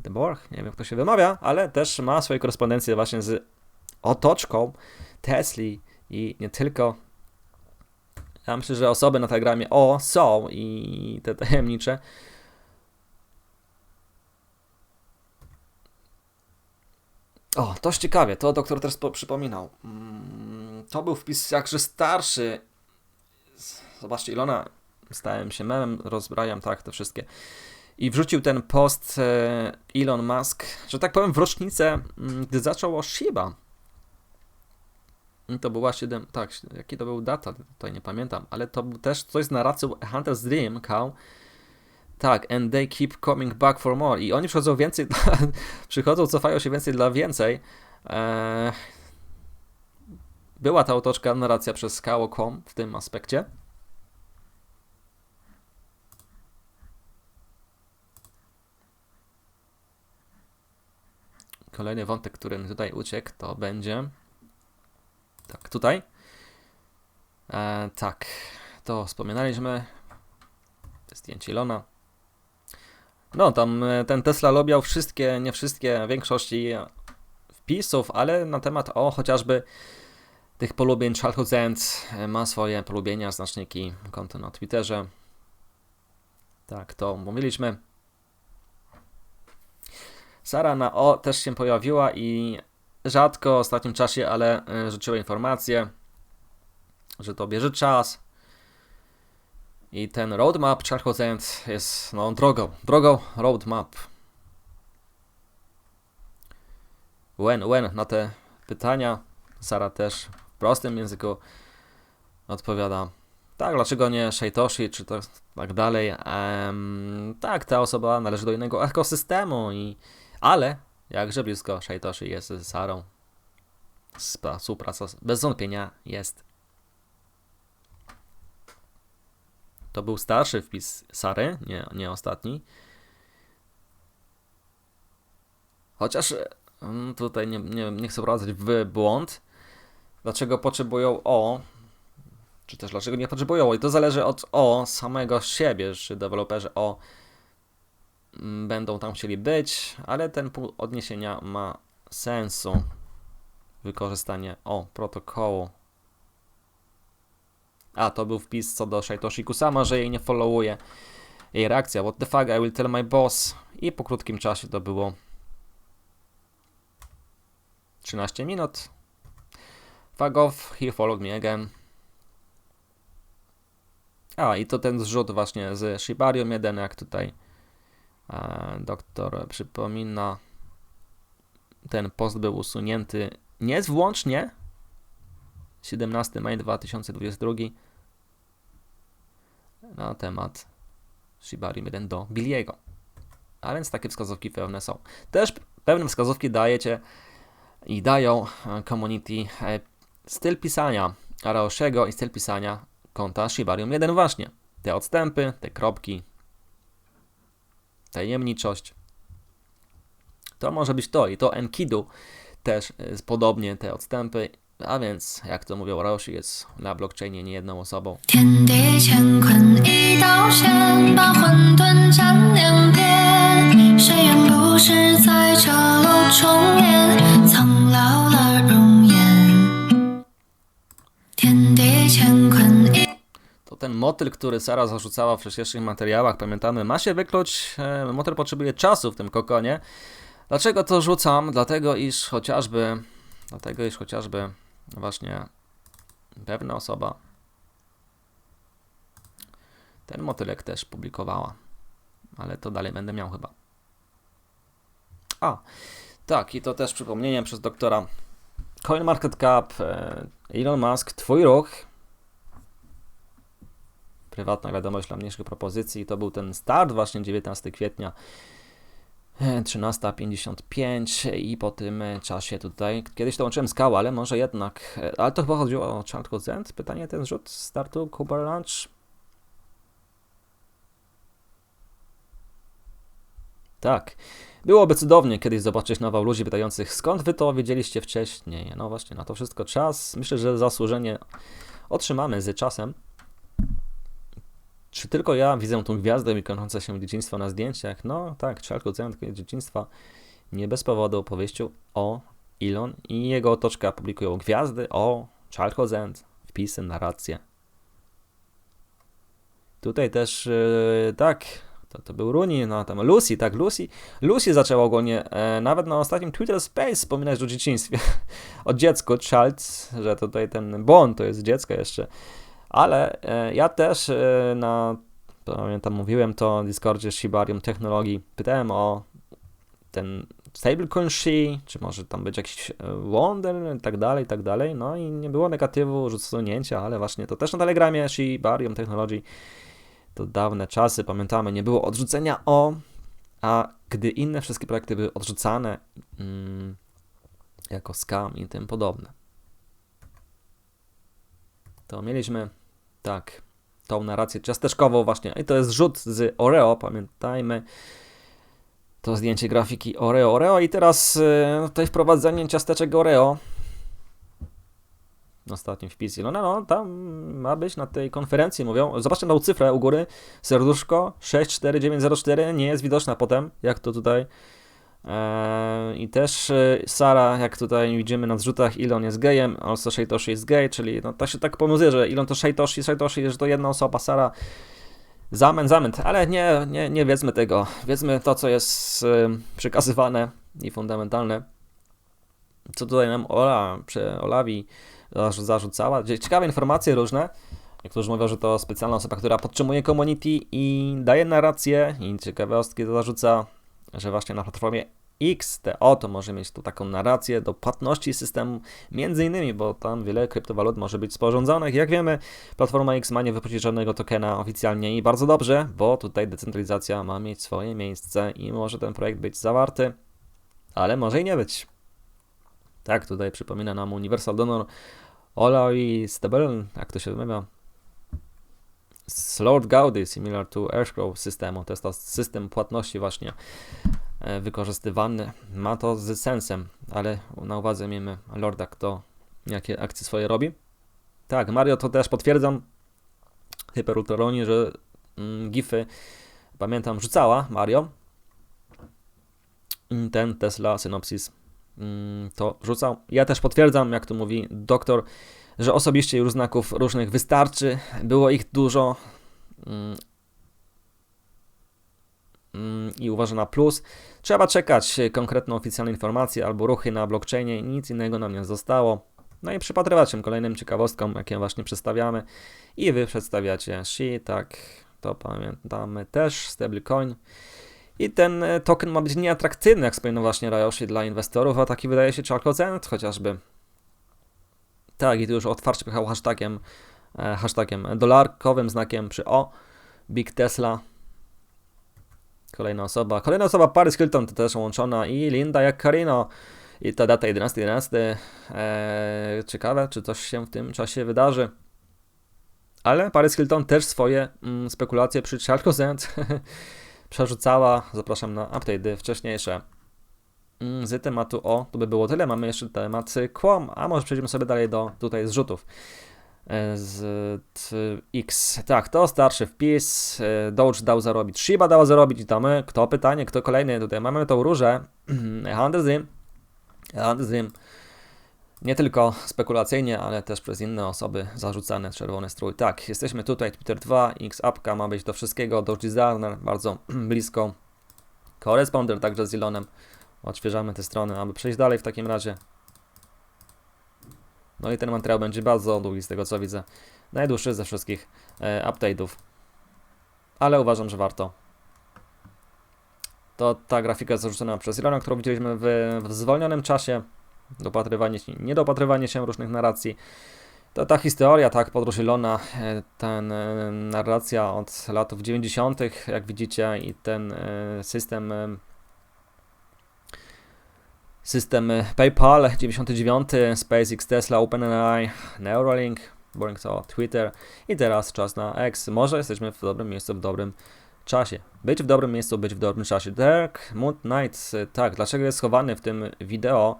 S2: Borg, nie wiem jak to się wymawia, ale też ma swoje korespondencje właśnie z otoczką Tesli i nie tylko. Ja myślę, że osoby na Telegramie są i te tajemnicze. O, dość ciekawie, to doktor też przypominał. To był wpis jakże starszy. Zobaczcie, Ilona, stałem się memem, rozbrajam tak te wszystkie. I wrzucił ten post Elon Musk, że tak powiem w rocznicę, gdy zaczął Shiba. To była tak, jaki to był data, tutaj nie pamiętam, ale to był też coś z narracją Hunter's Dream, Cow. Tak, and they keep coming back for more. I oni przychodzą więcej, cofają się więcej dla więcej. Była ta otoczka, narracja przez Kało.com w tym aspekcie. Kolejny wątek, który mi tutaj uciekł, to będzie... Tak, tutaj. Tak, to wspominaliśmy. Zdjęcie Ilona. No, tam ten Tesla lubiał wszystkie, nie wszystkie, większości wpisów, ale na temat chociażby tych polubień Charles ma swoje polubienia, znaczniki, konto na Twitterze. Tak, to mówiliśmy. Sara na też się pojawiła i rzadko w ostatnim czasie, ale rzuciła informację, że to bierze czas. I ten roadmap Charles jest drogą roadmap. When na te pytania Sara też w prostym języku odpowiada. Tak, dlaczego nie Satoshi, czy to tak dalej. Tak, ta osoba należy do innego ekosystemu, ale jakże blisko Satoshi jest z Sarą. Współpraca bez wątpienia jest. To był starszy wpis Sary, nie ostatni. Chociaż tutaj nie chcę wprowadzać w błąd. Dlaczego potrzebują czy też dlaczego nie potrzebują? I to zależy od samego siebie, czy deweloperzy będą tam chcieli być, ale ten punkt odniesienia ma sensu. Wykorzystanie protokołu. To był wpis co do Satoshi Kusama, że jej nie followuje. Jej reakcja: what the fuck, I will tell my boss. I po krótkim czasie to było 13 minut. Fuck off, he followed me again. I to ten zrzut właśnie z Shibarium 1, jak tutaj doktor przypomina. Ten post był usunięty niezwłocznie 17 maja 2022 na temat Shibarium 1 do Billiego. A więc takie wskazówki pewne są. Też pewne wskazówki dajecie i dają community styl pisania Araoshiego i styl pisania konta Shibarium 1 właśnie. Te odstępy, te kropki, tajemniczość. To może być to i to Enkidu też podobnie te odstępy, a więc jak to mówią Araoshi jest na blockchainie nie jedną osobą.
S7: 天地乾坤一道线，把混沌斩两边。谁人不是在这路重演，苍老了容颜。天地乾坤一。
S2: To ten motyl, który Sara zarzucała w wcześniejszych materiałach, pamiętamy, ma się wykluć. Motyl potrzebuje czasu w tym kokonie. Dlaczego to rzucam? Dlatego, iż chociażby właśnie pewna osoba ten motylek też publikowała. Ale to dalej będę miał chyba. Tak, i to też przypomnienie przez doktora CoinMarketCap, Elon Musk, twój ruch. Prywatna wiadomość dla mniejszych propozycji. To był ten start właśnie 19 kwietnia 13:55 i po tym czasie tutaj, kiedyś to łączyłem z Kała, ale może jednak, ale to chyba chodziło o Chartco Zend. Pytanie, ten rzut startu Cooper Lunch. Tak, byłoby cudownie kiedyś zobaczyć nowych ludzi pytających, skąd wy to wiedzieliście wcześniej. No właśnie, na to wszystko czas. Myślę, że zasłużenie otrzymamy z czasem. Czy tylko ja widzę tą gwiazdę i kończące się dzieciństwo na zdjęciach? No tak, Chartco Zend dzieciństwa nie bez powodu po wyjściu Elon i jego otoczka publikują gwiazdy Chartco Zend, wpisy, narracje. Tutaj też tak, to był Rooney, no tam Lucy, tak, Lucy zaczęła ogólnie nawet na ostatnim Twitter Space wspominać o dzieciństwie, o dziecku, child, że tutaj ten Bond to jest dziecko jeszcze. Ale ja też pamiętam, mówiłem to w Discordzie Shibarium Technologii, pytałem o ten stablecoin Shi, czy może tam być jakiś Wonder i tak dalej, no i nie było negatywu, usunięcia, ale właśnie to też na Telegramie Shibarium Technologii, to dawne czasy, pamiętamy, nie było odrzucenia a gdy inne wszystkie projekty były odrzucane jako scam i tym podobne. To mieliśmy, tak, tą narrację ciasteczkową właśnie. I to jest rzut z Oreo, pamiętajmy. To zdjęcie grafiki Oreo. I teraz tutaj wprowadzenie ciasteczek Oreo. Ostatnim wpisie. No, tam ma być na tej konferencji, mówią. Zobaczcie na tą cyfrę u góry. Serduszko 64904 nie jest widoczna potem, jak to tutaj. I też Sara, jak tutaj widzimy na zrzutach, Elon jest gejem, also Satoshi jest gay, czyli no to się tak pomyśli, że Elon to Satoshi, że to jedna osoba, Sara. Zamęt, ale nie wiedzmy tego. Wiedzmy to, co jest przekazywane i fundamentalne. Co tutaj nam Olawi zarzucała. Ciekawe informacje różne. Niektórzy mówią, że to specjalna osoba, która podtrzymuje community i daje narrację i ciekawostki to zarzuca, że właśnie na platformie XTO to może mieć tu taką narrację do płatności systemu, między innymi, bo tam wiele kryptowalut może być sporządzonych. Jak wiemy, Platforma X ma nie wypuścić żadnego tokena oficjalnie i bardzo dobrze, bo tutaj decentralizacja ma mieć swoje miejsce i może ten projekt być zawarty, ale może i nie być. Tak, tutaj przypomina nam Universal Donor Oloi Stable, jak to się wymawia? Lord Gaudi, similar to Airscrow systemu, to jest to system płatności właśnie wykorzystywany. Ma to z sensem, ale na uwadze miejmy Lorda, kto jakie akcje swoje robi. Tak, Mario to też potwierdzam, Hyperultroni, że gify, pamiętam, rzucała Mario. Ten Tesla Synopsis to rzucał. Ja też potwierdzam, jak to mówi doktor, że osobiście już znaków różnych wystarczy. Było ich dużo i uważam na plus. Trzeba czekać konkretną oficjalną informację albo ruchy na blockchainie. Nic innego nam nie zostało. No i przypatrywać się kolejnym ciekawostkom, jakie właśnie przedstawiamy. I wy przedstawiacie SHI, tak, to pamiętamy też, stablecoin. I ten token ma być nieatrakcyjny, jak wspomniał właśnie Ryoshi, dla inwestorów, a taki wydaje się Chalkocent chociażby. Tak, i tu już otwarcie pychał hashtagiem dolarkowym znakiem przy O, Big Tesla. Kolejna osoba, Paris Hilton to też łączona i Linda jak Carino. I ta data 11.11. Ciekawe, czy coś się w tym czasie wydarzy. Ale Paris Hilton też swoje spekulacje przy Chalkocent przerzucała. Zapraszam na update'y wcześniejsze. Z tematu to by było tyle. Mamy jeszcze temat Quom, a może przejdziemy sobie dalej do tutaj zrzutów. Z X. Tak, to starszy wpis. Doge dał zarobić, Shiba dała zarobić i tam kto pytanie, kto kolejny. Tutaj mamy tą różę. Dream. Nie tylko spekulacyjnie, ale też przez inne osoby zarzucane czerwony strój. Tak, jesteśmy tutaj, Twitter 2, X-Apka ma być do wszystkiego, Doge Designer bardzo blisko. Koresponder także z Elonem. Odświeżamy te strony, aby przejść dalej w takim razie. No i ten materiał będzie bardzo długi z tego co widzę. Najdłuższy ze wszystkich update'ów. Ale uważam, że warto. To ta grafika zarzucona przez Elona, którą widzieliśmy w zwolnionym czasie. Niedopatrywanie się różnych narracji. To ta historia, tak, podróż Elona, ten narracja od lat 90., jak widzicie, i ten system PayPal 99, SpaceX, Tesla, OpenAI, Neuralink, Boring to Twitter i teraz czas na X. Może jesteśmy w dobrym miejscu, w dobrym czasie. Być w dobrym miejscu, być w dobrym czasie. Dark Moon Knight, tak, dlaczego jest schowany w tym wideo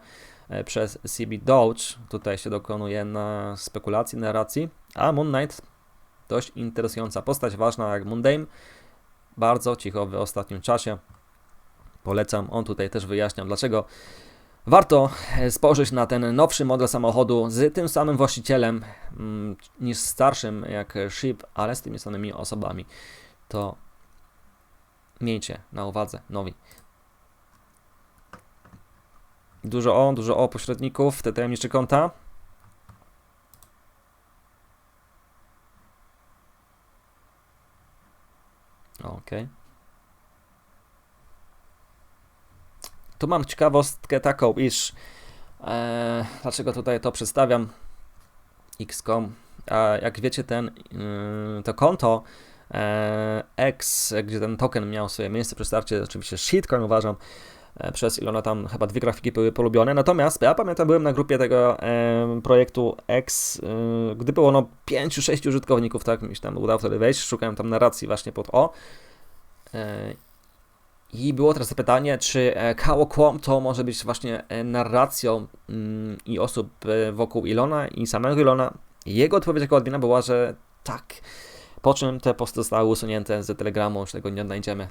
S2: przez CB Doge? Tutaj się dokonuje na spekulacji, narracji, a Moon Knight dość interesująca postać, ważna jak Mundane, bardzo cicho w ostatnim czasie. Polecam, on tutaj też wyjaśniam, dlaczego warto spojrzeć na ten nowszy model samochodu z tym samym właścicielem niż starszym jak Ship, ale z tymi samymi osobami. To miejcie na uwadze, nowi. Dużo pośredników, te tajemnicze konta. Okej. Tu mam ciekawostkę taką, iż dlaczego tutaj to przedstawiam X.com. Jak wiecie, to konto X, gdzie ten token miał swoje miejsce przy starcie, oczywiście shitcoin uważam, przez Elona tam chyba 2 grafiki były polubione, natomiast ja pamiętam, byłem na grupie tego projektu X, gdy było 5-6 użytkowników, tak mi się tam udało wtedy wejść, szukałem tam narracji właśnie pod i było teraz pytanie, czy Kao Quom to może być właśnie narracją i osób wokół Elona i samego Elona. Jego odpowiedź jako admina była, że tak. Po czym te posty zostały usunięte z Telegramu, już tego nie odnajdziemy.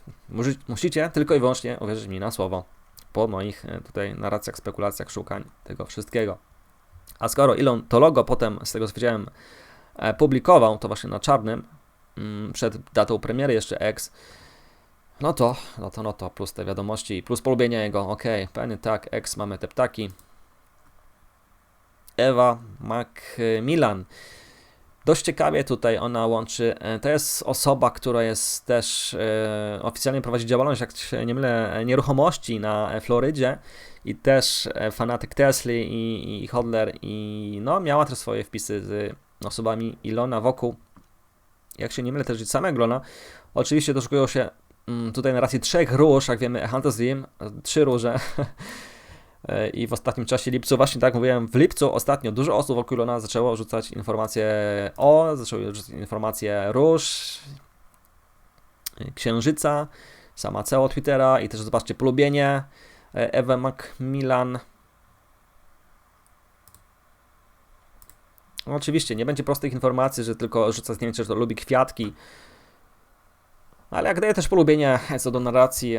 S2: Musicie tylko i wyłącznie uwierzyć mi na słowo. Po moich tutaj narracjach, spekulacjach, szukań tego wszystkiego. A skoro Elon to logo potem, z tego co wiedziałem, publikował, to właśnie na czarnym, przed datą premiery jeszcze X, no to, plus te wiadomości, plus polubienia jego, okej, pewnie tak, X, mamy te ptaki. Ewa Macmillan. Dość ciekawie tutaj ona łączy, to jest osoba, która jest też oficjalnie prowadzi działalność, jak się nie mylę, nieruchomości na Florydzie i też fanatyk Tesli i hodler i no miała też swoje wpisy z osobami Ilona wokół, jak się nie mylę też samego Ilona. Oczywiście doszukują się tutaj narracji 3 róż, jak wiemy, Hunter's Dream, 3 róże. I w ostatnim czasie, lipcu, właśnie tak jak mówiłem, w lipcu ostatnio dużo osób wokół Ilona zaczęło rzucać informacje róż, księżyca, sama CEO Twittera i też zobaczcie polubienie Ewy Macmillan. No, oczywiście nie będzie prostych informacji, że tylko rzuca zdjęcie, że to lubi kwiatki, ale jak daje też polubienie co do narracji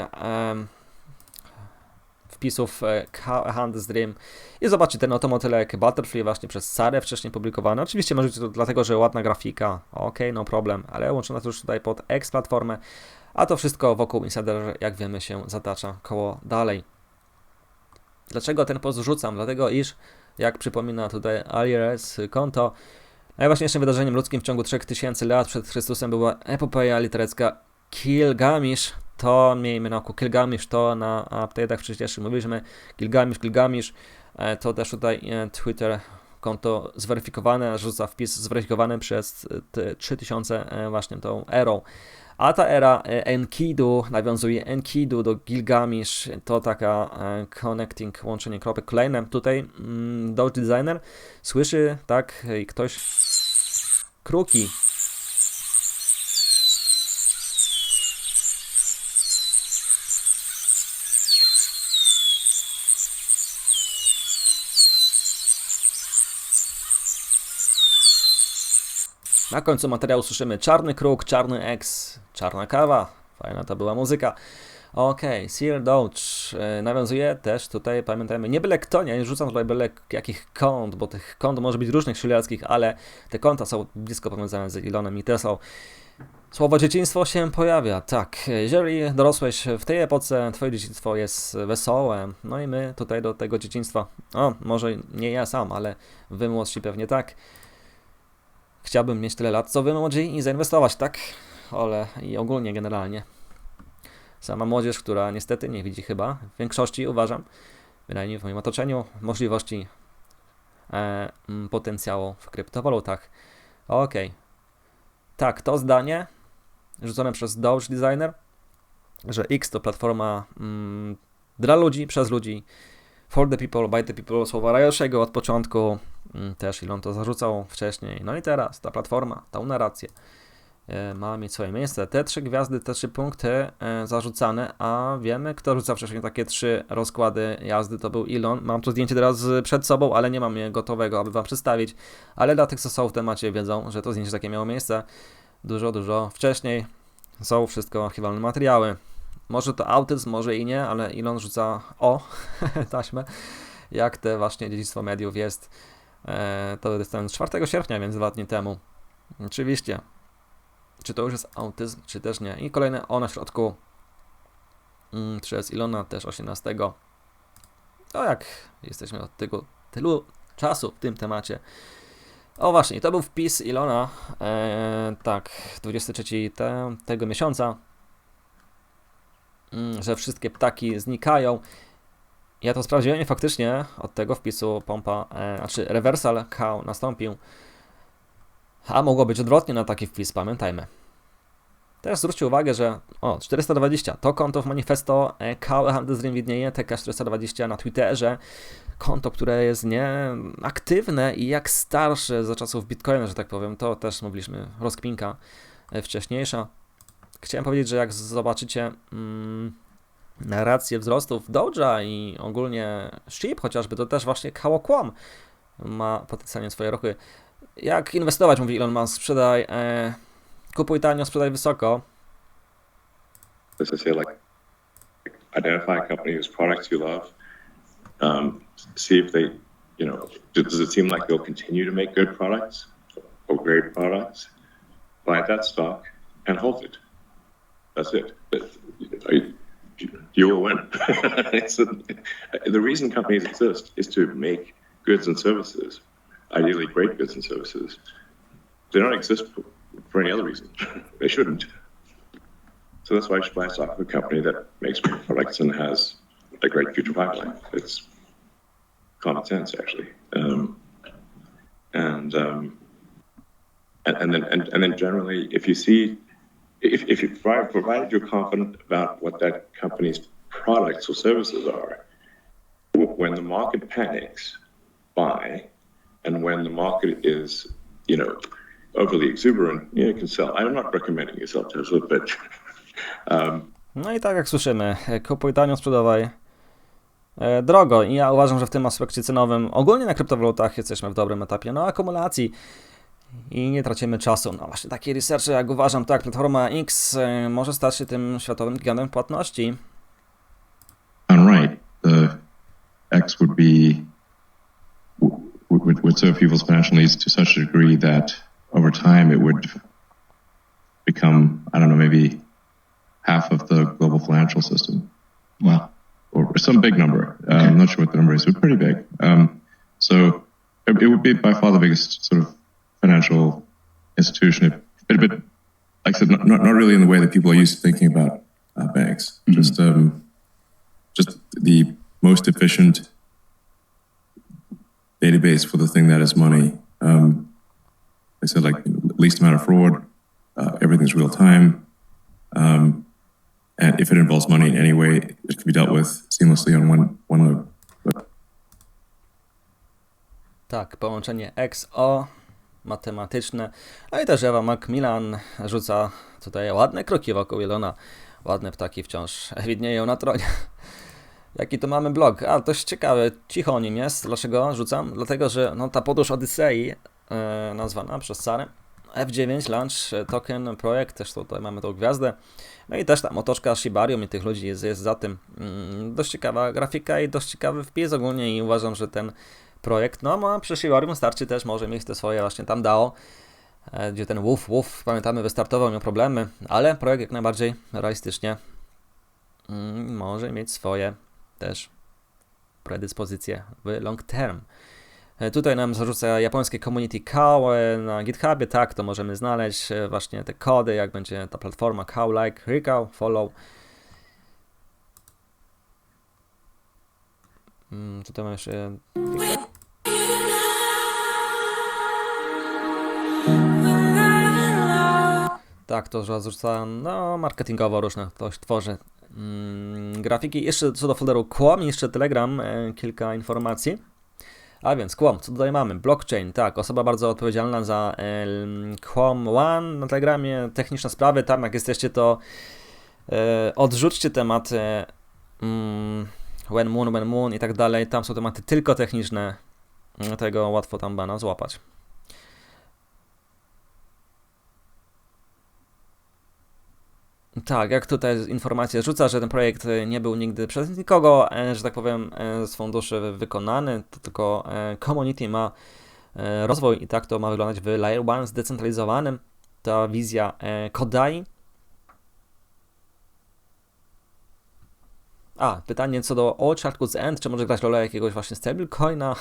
S2: wpisów Hunter's Dream i zobaczcie ten oto motylek Butterfly właśnie przez Sarę wcześniej publikowany. Oczywiście możecie to dlatego, że ładna grafika, no problem, ale łączona to już tutaj pod X platformę, a to wszystko wokół Insider, jak wiemy, się zatacza koło dalej. Dlaczego ten post rzucam? Dlatego, iż, jak przypomina tutaj Alias konto, najważniejszym wydarzeniem ludzkim w ciągu 3000 lat przed Chrystusem była epopeja literecka Gilgamesh. To miejmy na oku, Gilgamesh to na update'ach wcześniejszych mówiliśmy, Gilgamesh, to też tutaj Twitter, konto zweryfikowane, rzuca wpis zweryfikowany przez 3000 właśnie tą erą. A ta era Enkidu, nawiązuje Enkidu do Gilgamesh, to taka connecting, łączenie kropek kolejne. Tutaj Doge Designer słyszy, tak, i ktoś kruki. Na końcu materiału słyszymy czarny kruk, czarny X, czarna kawa. Fajna to była muzyka. Okej, Sir Doge nawiązuje też tutaj, pamiętajmy, nie byle kto, nie rzucam tutaj byle jakich kont, bo tych kont może być różnych szylackich, ale te konta są blisko powiązane z Elonem i Teslą. Słowo dzieciństwo się pojawia, tak. Jeżeli dorosłeś w tej epoce, twoje dzieciństwo jest wesołe, no i my tutaj do tego dzieciństwa, może nie ja sam, ale wy młodsi pewnie tak. Chciałbym mieć tyle lat, co wy młodzi i zainwestować, tak? Ale i ogólnie, generalnie. Sama młodzież, która niestety nie widzi chyba, w większości uważam, bynajmniej w moim otoczeniu, możliwości potencjału w kryptowalutach. Okej. Tak, to zdanie rzucone przez Doge Designer, że X to platforma dla ludzi, przez ludzi, for the people, by the people, słowa Rayoshiego od początku, też Elon to zarzucał wcześniej, no i teraz ta platforma, tą narrację ma mieć swoje miejsce. Te 3 gwiazdy, te 3 punkty zarzucane, a wiemy, kto rzucał wcześniej takie 3 rozkłady jazdy, to był Elon. Mam tu zdjęcie teraz przed sobą, ale nie mam je gotowego, aby wam przedstawić, ale dla tych, co są w temacie, wiedzą, że to zdjęcie takie miało miejsce dużo wcześniej. Są wszystko archiwalne materiały. Może to autyzm, może i nie, ale Elon rzuca taśmę, jak te właśnie dziedzictwo mediów jest. To jest ten 4 sierpnia, więc 2 dni temu. Oczywiście. Czy to już jest autyzm, czy też nie. I kolejne na środku przez Elona, też 18. To jak jesteśmy od tego tylu czasu w tym temacie. Właśnie, to był wpis Elona, tak, 23 tego miesiąca, że wszystkie ptaki znikają. Ja to sprawdziłem i faktycznie od tego wpisu pompa, reversal cow nastąpił. A mogło być odwrotnie na taki wpis, pamiętajmy. Też zwróćcie uwagę, że 420 to konto w manifesto Cow Hunter's Dream widnieje, TK420 na Twitterze. Konto, które jest nieaktywne i jak starsze za czasów Bitcoina, że tak powiem, to też mówiliśmy, rozkminka wcześniejsza. Chciałem powiedzieć, że jak zobaczycie narrację wzrostów Doge'a i ogólnie SHIB chociażby, to też właśnie Kałokłam ma potencjalnie swoje ruchy. Jak inwestować, mówi Elon Musk, sprzedaj, kupuj tanio, sprzedaj wysoko.
S6: As I say, like identify a company whose products you love, see if they, does it seem like they'll continue to make good products or great products? Buy that stock and hold it. That's it. You will win. The reason companies exist is to make goods and services, ideally great goods and services. they don't exist for any other reason. They shouldn't. So that's why I should buy stock of a company that makes great products and has a great future pipeline. It's common sense, actually. And then generally, if you see, if you provided you're confident about what that company's products or services are, when the market panics, buy, and when the market is, overly exuberant, you can sell. I'm not recommending you sell Tesla, but
S2: No i tak jak słyszymy, kupuj tanio, sprzedawaj drogo. I ja uważam, że w tym aspekcie cenowym, ogólnie na kryptowalutach jesteśmy w dobrym etapie akumulacji i nie tracimy czasu. No właśnie takie researche, jak uważam, tak, platforma X może stać się tym światowym gigantem płatności.
S8: Right. The X would be would serve people's financial needs to such a degree that over time it would become, I don't know, maybe half of the global financial system. Wow. Or some big number. I'm not sure what the number is, but pretty big. So it would be by far the biggest sort of financial institution. But like I said, not really in the way that people are used to thinking about banks. Mm-hmm. Just the most efficient database for the thing that is money. I said, like, least amount of fraud. Everything's real time. And if it involves money in any way, it can be dealt with seamlessly on one node.
S2: Tak, połączenie XO matematyczne. No i też Ewa Macmillan rzuca tutaj ładne kroki wokół Elona. Ładne ptaki wciąż widnieją na tronie. Jaki to mamy blog? A, dość ciekawe, cicho o nim jest. Dlaczego rzucam? Dlatego, że ta podróż Odysei, nazwana przez Sarę, F9 Launch Token projekt, też tutaj mamy tą gwiazdę. No i też ta motoczka Shibarium i tych ludzi jest za tym. Dość ciekawa grafika i dość ciekawy wpis ogólnie i uważam, że ten projekt, ma przy Shibarium starczy też, może mieć te swoje właśnie tam DAO, gdzie ten WUF, pamiętamy, wystartował, miał problemy, ale projekt jak najbardziej realistycznie może mieć swoje też predyspozycje w long term. Tutaj nam zarzuca japońskie community cow na GitHubie, tak, to możemy znaleźć właśnie te kody, jak będzie ta platforma cow, like, recow, follow. Tutaj mam jeszcze... Tak, to zarzuca, marketingowo różne, ktoś tworzy grafiki. Jeszcze co do folderu Quom, jeszcze Telegram, kilka informacji. A więc Quom, co tutaj mamy? Blockchain, tak, osoba bardzo odpowiedzialna za Quom One na Telegramie, techniczne sprawy, tam jak jesteście, to odrzućcie temat when moon i tak dalej, tam są tematy tylko techniczne, tego łatwo tam bana złapać. Tak, jak tutaj informacja rzuca, że ten projekt nie był nigdy przez nikogo, że tak powiem, z funduszy wykonany, to tylko community ma rozwój i tak to ma wyglądać w Layer 1 zdecentralizowanym. Ta wizja Kodai. Pytanie co do All Chart Goods End, czy może grać rolę jakiegoś właśnie stablecoina?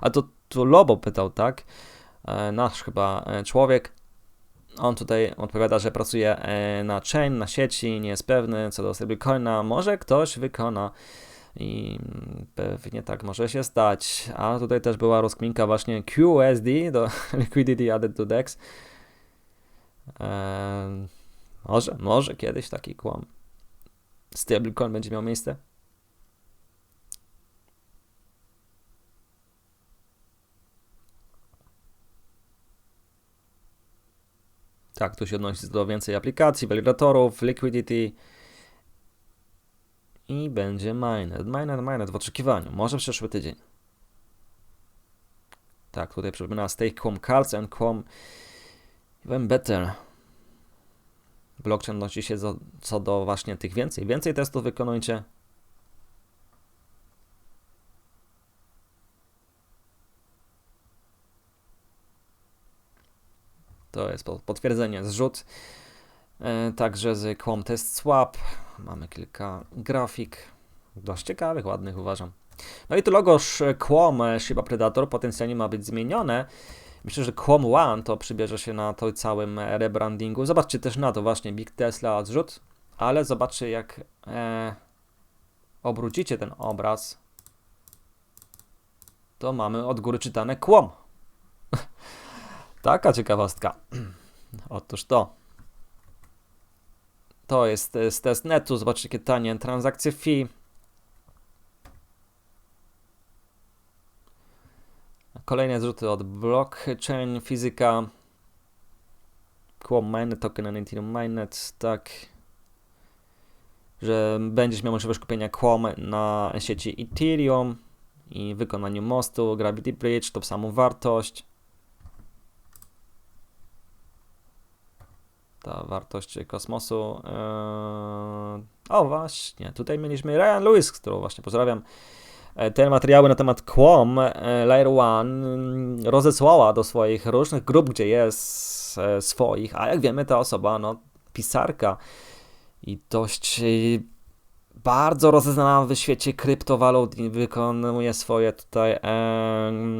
S2: A to Lobo pytał, tak? Nasz chyba człowiek. On tutaj odpowiada, że pracuje na chain, na sieci, nie jest pewny co do stablecoina. Może ktoś wykona i pewnie tak może się stać. A tutaj też była rozkminka właśnie QSD do Liquidity Added to DEX. Może kiedyś taki kłam. Stablecoin będzie miał miejsce. Tak, tu się odnosi do więcej aplikacji, validatorów, liquidity i będzie mainnet w oczekiwaniu, może przyszły tydzień. Tak, tutaj przypomina stake Quom Cards and Quom Even Better. Blockchain odnosi się co do właśnie tych więcej testów wykonujcie. To jest potwierdzenie, zrzut. Także z Quom Test Swap mamy kilka grafik, dość ciekawych, ładnych uważam. No i to logo Quom Shiba Predator potencjalnie ma być zmienione. Myślę, że Quom One to przybierze się na to całym rebrandingu. Zobaczcie też na to właśnie Big Tesla odrzut, ale zobaczcie jak obrócicie ten obraz, to mamy od góry czytane Quom. Taka ciekawostka. Otóż to. To jest z testnetu. Zobaczcie, jakie tanie transakcje fee. Kolejne zrzuty od blockchain, fizyka. Quom Mainnet, token and Ethereum Mainnet, tak. Że będziesz miał możliwość kupienia Quom na sieci Ethereum i wykonaniu mostu, Gravity Bridge, tą samą wartość. Ta wartość kosmosu. O właśnie, tutaj mieliśmy Ryan Lewis, którą właśnie pozdrawiam. Te materiały na temat Quom Layer One rozesłała do swoich różnych grup, gdzie jest swoich, a jak wiemy ta osoba, no pisarka i dość bardzo rozeznana w świecie kryptowalut i wykonuje swoje tutaj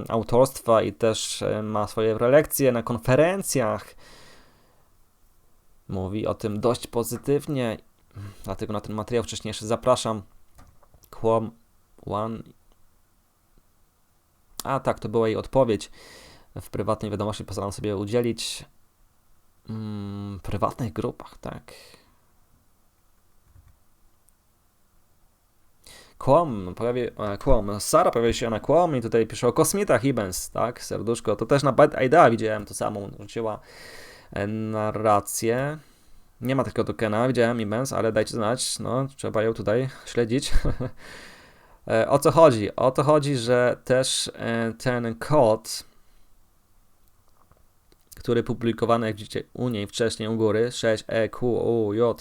S2: autorstwa i też ma swoje prelekcje na konferencjach. Mówi o tym dość pozytywnie, dlatego na ten materiał wcześniejszy zapraszam. Quom One. A tak, to była jej odpowiedź w prywatnej wiadomości, postaram sobie udzielić. W prywatnych grupach, tak. Sara pojawia się na Quom i tutaj pisze o kosmitach Ibens, tak, serduszko. To też na Bad Idea widziałem to samo, rzuciła narrację. Nie ma takiego tokena, widziałem Ibens, ale dajcie znać, no trzeba ją tutaj śledzić. O co chodzi? O to chodzi, że też ten kod, który publikowany, jak widzicie u niej wcześniej u góry, 6EQUJ5,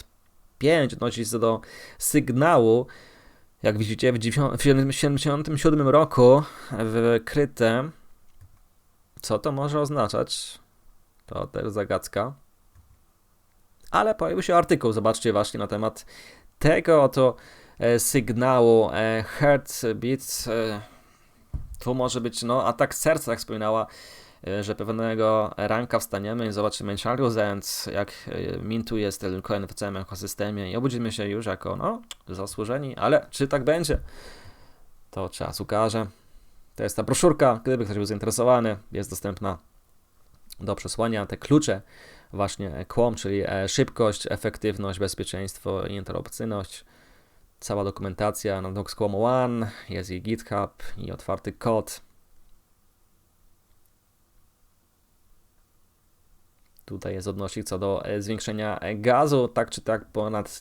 S2: odnosi się do sygnału, jak widzicie w 1977 roku wykryte. Co to może oznaczać? To też zagadka. Ale pojawił się artykuł, zobaczcie właśnie na temat tego oto sygnału heartbeat. Tu może być atak serca, jak wspominała, że pewnego ranka wstaniemy i zobaczymy Charles End, jak mintuje stablecoin w całym ekosystemie i obudzimy się już jako zasłużeni, ale czy tak będzie? To czas ukaże. To jest ta broszurka, gdyby ktoś był zainteresowany, jest dostępna do przesłania. Te klucze właśnie Quom, czyli szybkość, efektywność, bezpieczeństwo i interoperacyjność. Cała dokumentacja na Docs Quom One, jest i GitHub i otwarty kod. Tutaj jest odnośnik co do zwiększenia gazu, tak czy tak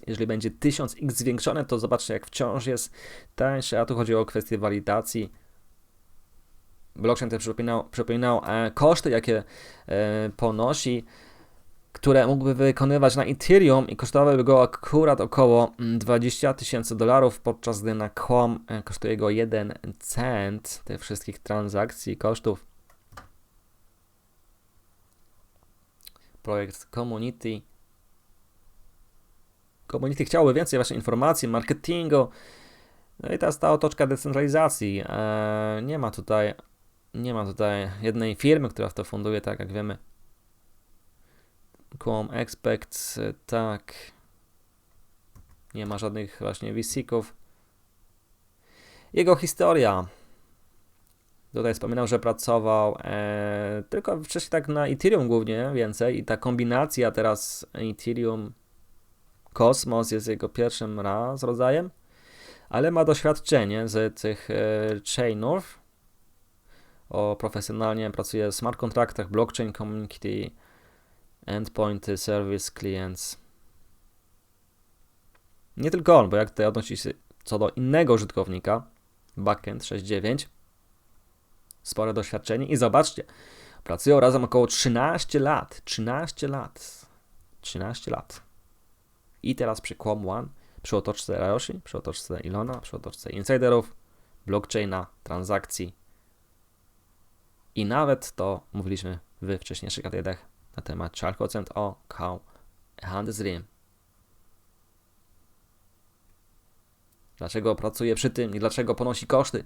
S2: jeżeli będzie 1000x zwiększone, to zobaczcie jak wciąż jest tańsze, a tu chodzi o kwestię walidacji. Blockchain też przypominał koszty, jakie ponosi, które mógłby wykonywać na Ethereum i kosztowałyby go akurat około $20,000, podczas gdy na Quom kosztuje go 1 cent tych wszystkich transakcji, kosztów. Projekt Community chciałby więcej właśnie informacji, marketingu. No i teraz ta otoczka decentralizacji. Nie ma tutaj jednej firmy, która w to funduje, tak jak wiemy. Quom Expect, tak. Nie ma żadnych właśnie VC-ków. Jego historia. Tutaj wspominał, że pracował tylko wcześniej tak na Ethereum głównie więcej i ta kombinacja teraz Ethereum Cosmos jest jego pierwszym rodzajem, ale ma doświadczenie z tych chainów. Profesjonalnie pracuje w smart kontraktach, blockchain community, endpoint service clients. Nie tylko on, bo jak tutaj odnosi się co do innego użytkownika, backend 6.9, spore doświadczenie i zobaczcie, pracują razem około 13 lat. 13 lat. I teraz przy Quom One, przy otoczce Ryoshi, przy otoczce Ilona, przy otoczce insiderów, blockchaina, transakcji. I nawet to mówiliśmy w wcześniejszych katedrach na temat Charles o Cow Handelsrim. Dlaczego pracuje przy tym i dlaczego ponosi koszty?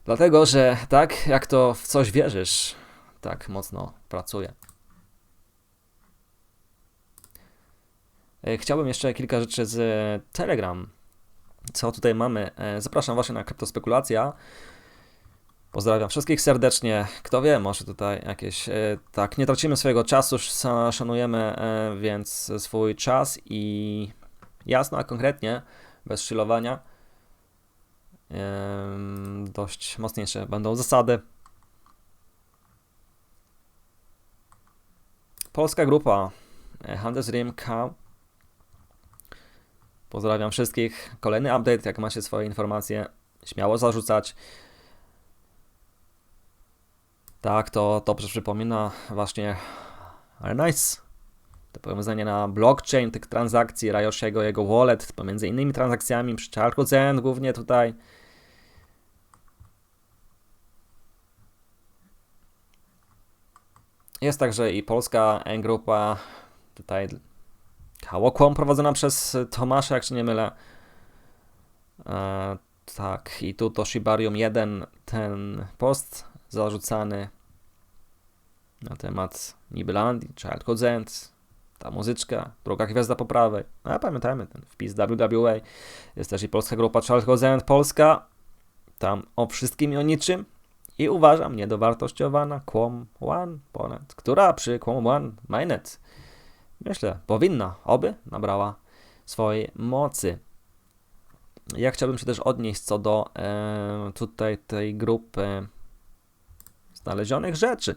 S2: Dlatego, że tak jak to w coś wierzysz, tak mocno pracuje. Chciałbym jeszcze kilka rzeczy z Telegram. Co tutaj mamy? Zapraszam właśnie na kryptospekulacja. Pozdrawiam wszystkich serdecznie. Kto wie, może tutaj jakieś... Tak, nie tracimy swojego czasu, szanujemy więc swój czas i jasno, a konkretnie, bez szczylowania. Dość mocniejsze będą zasady. Polska grupa Handelsrim.com. Pozdrawiam wszystkich. Kolejny update, jak macie swoje informacje, śmiało zarzucać. Tak, to dobrze przypomina właśnie nice. To powiązanie na blockchain tych transakcji, Rayoshiego, jego wallet, pomiędzy innymi transakcjami przy Charcozen głównie tutaj. Jest także i polska grupa, tutaj Hałokłom prowadzona przez Tomasza, jak się nie mylę. Tak, i tu to Shibarium 1, ten post zarzucany na temat Nibelandii, Childhood End, ta muzyczka, druga gwiazda po prawej. A pamiętajmy ten wpis WWA. Jest też i polska grupa Childhood End Polska. Tam o wszystkim i o niczym. I uważam niedowartościowana Quom One ponad, która przy Quom One Mainnet, myślę, powinna, oby nabrała swojej mocy. Ja chciałbym się też odnieść co do tutaj tej grupy znalezionych rzeczy,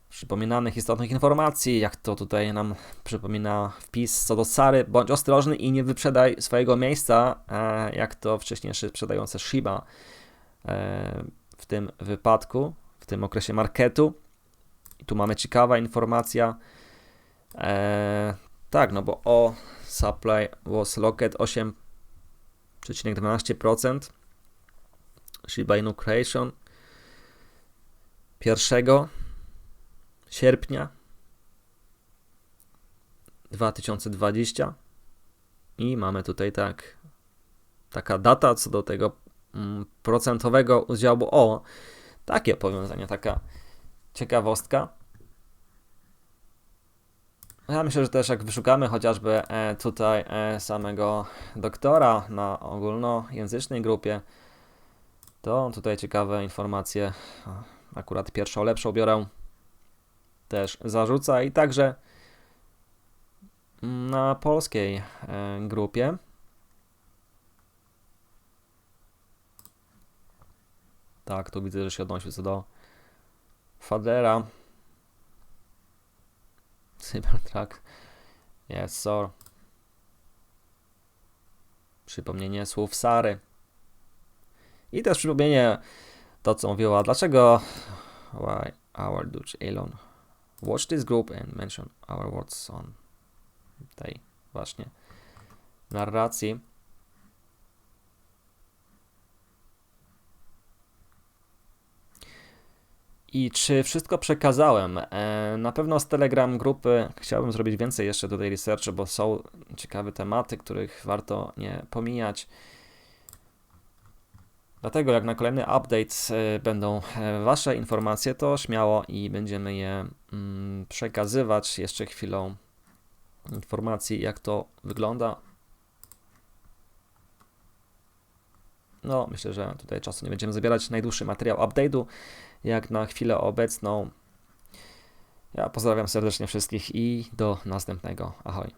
S2: przypominanych istotnych informacji, jak to tutaj nam przypomina wpis co do Sary. Bądź ostrożny i nie wyprzedaj swojego miejsca, jak to wcześniej sprzedające Shiba w tym wypadku, w tym okresie marketu. I tu mamy ciekawa informacja. Tak, no bo o supply was locked 8,12%. Shiba Inu Creation 1 sierpnia 2020 i mamy tutaj taka data co do tego procentowego udziału. O, takie powiązanie, taka ciekawostka. Ja myślę, że też jak wyszukamy chociażby tutaj samego doktora na ogólnojęzycznej grupie, to tutaj ciekawe informacje, akurat pierwszą lepszą biorę, też zarzuca i także na polskiej grupie. Tak, tu widzę, że się odnosi co do Fadera. Cybertruck. Yes, sir. Przypomnienie słów Sary. I też przypomnienie to, co mówiła, dlaczego why our Dutch Elon watch this group and mention our words on tej właśnie narracji. I czy wszystko przekazałem? Na pewno z Telegram grupy chciałbym zrobić więcej jeszcze tutaj researchu, bo są ciekawe tematy, których warto nie pomijać. Dlatego jak na kolejny update będą Wasze informacje, to śmiało i będziemy je przekazywać. Jeszcze chwilą informacji, jak to wygląda. No, myślę, że tutaj czasu nie będziemy zabierać. Najdłuższy materiał update'u, jak na chwilę obecną. Ja pozdrawiam serdecznie wszystkich i do następnego. Ahoj.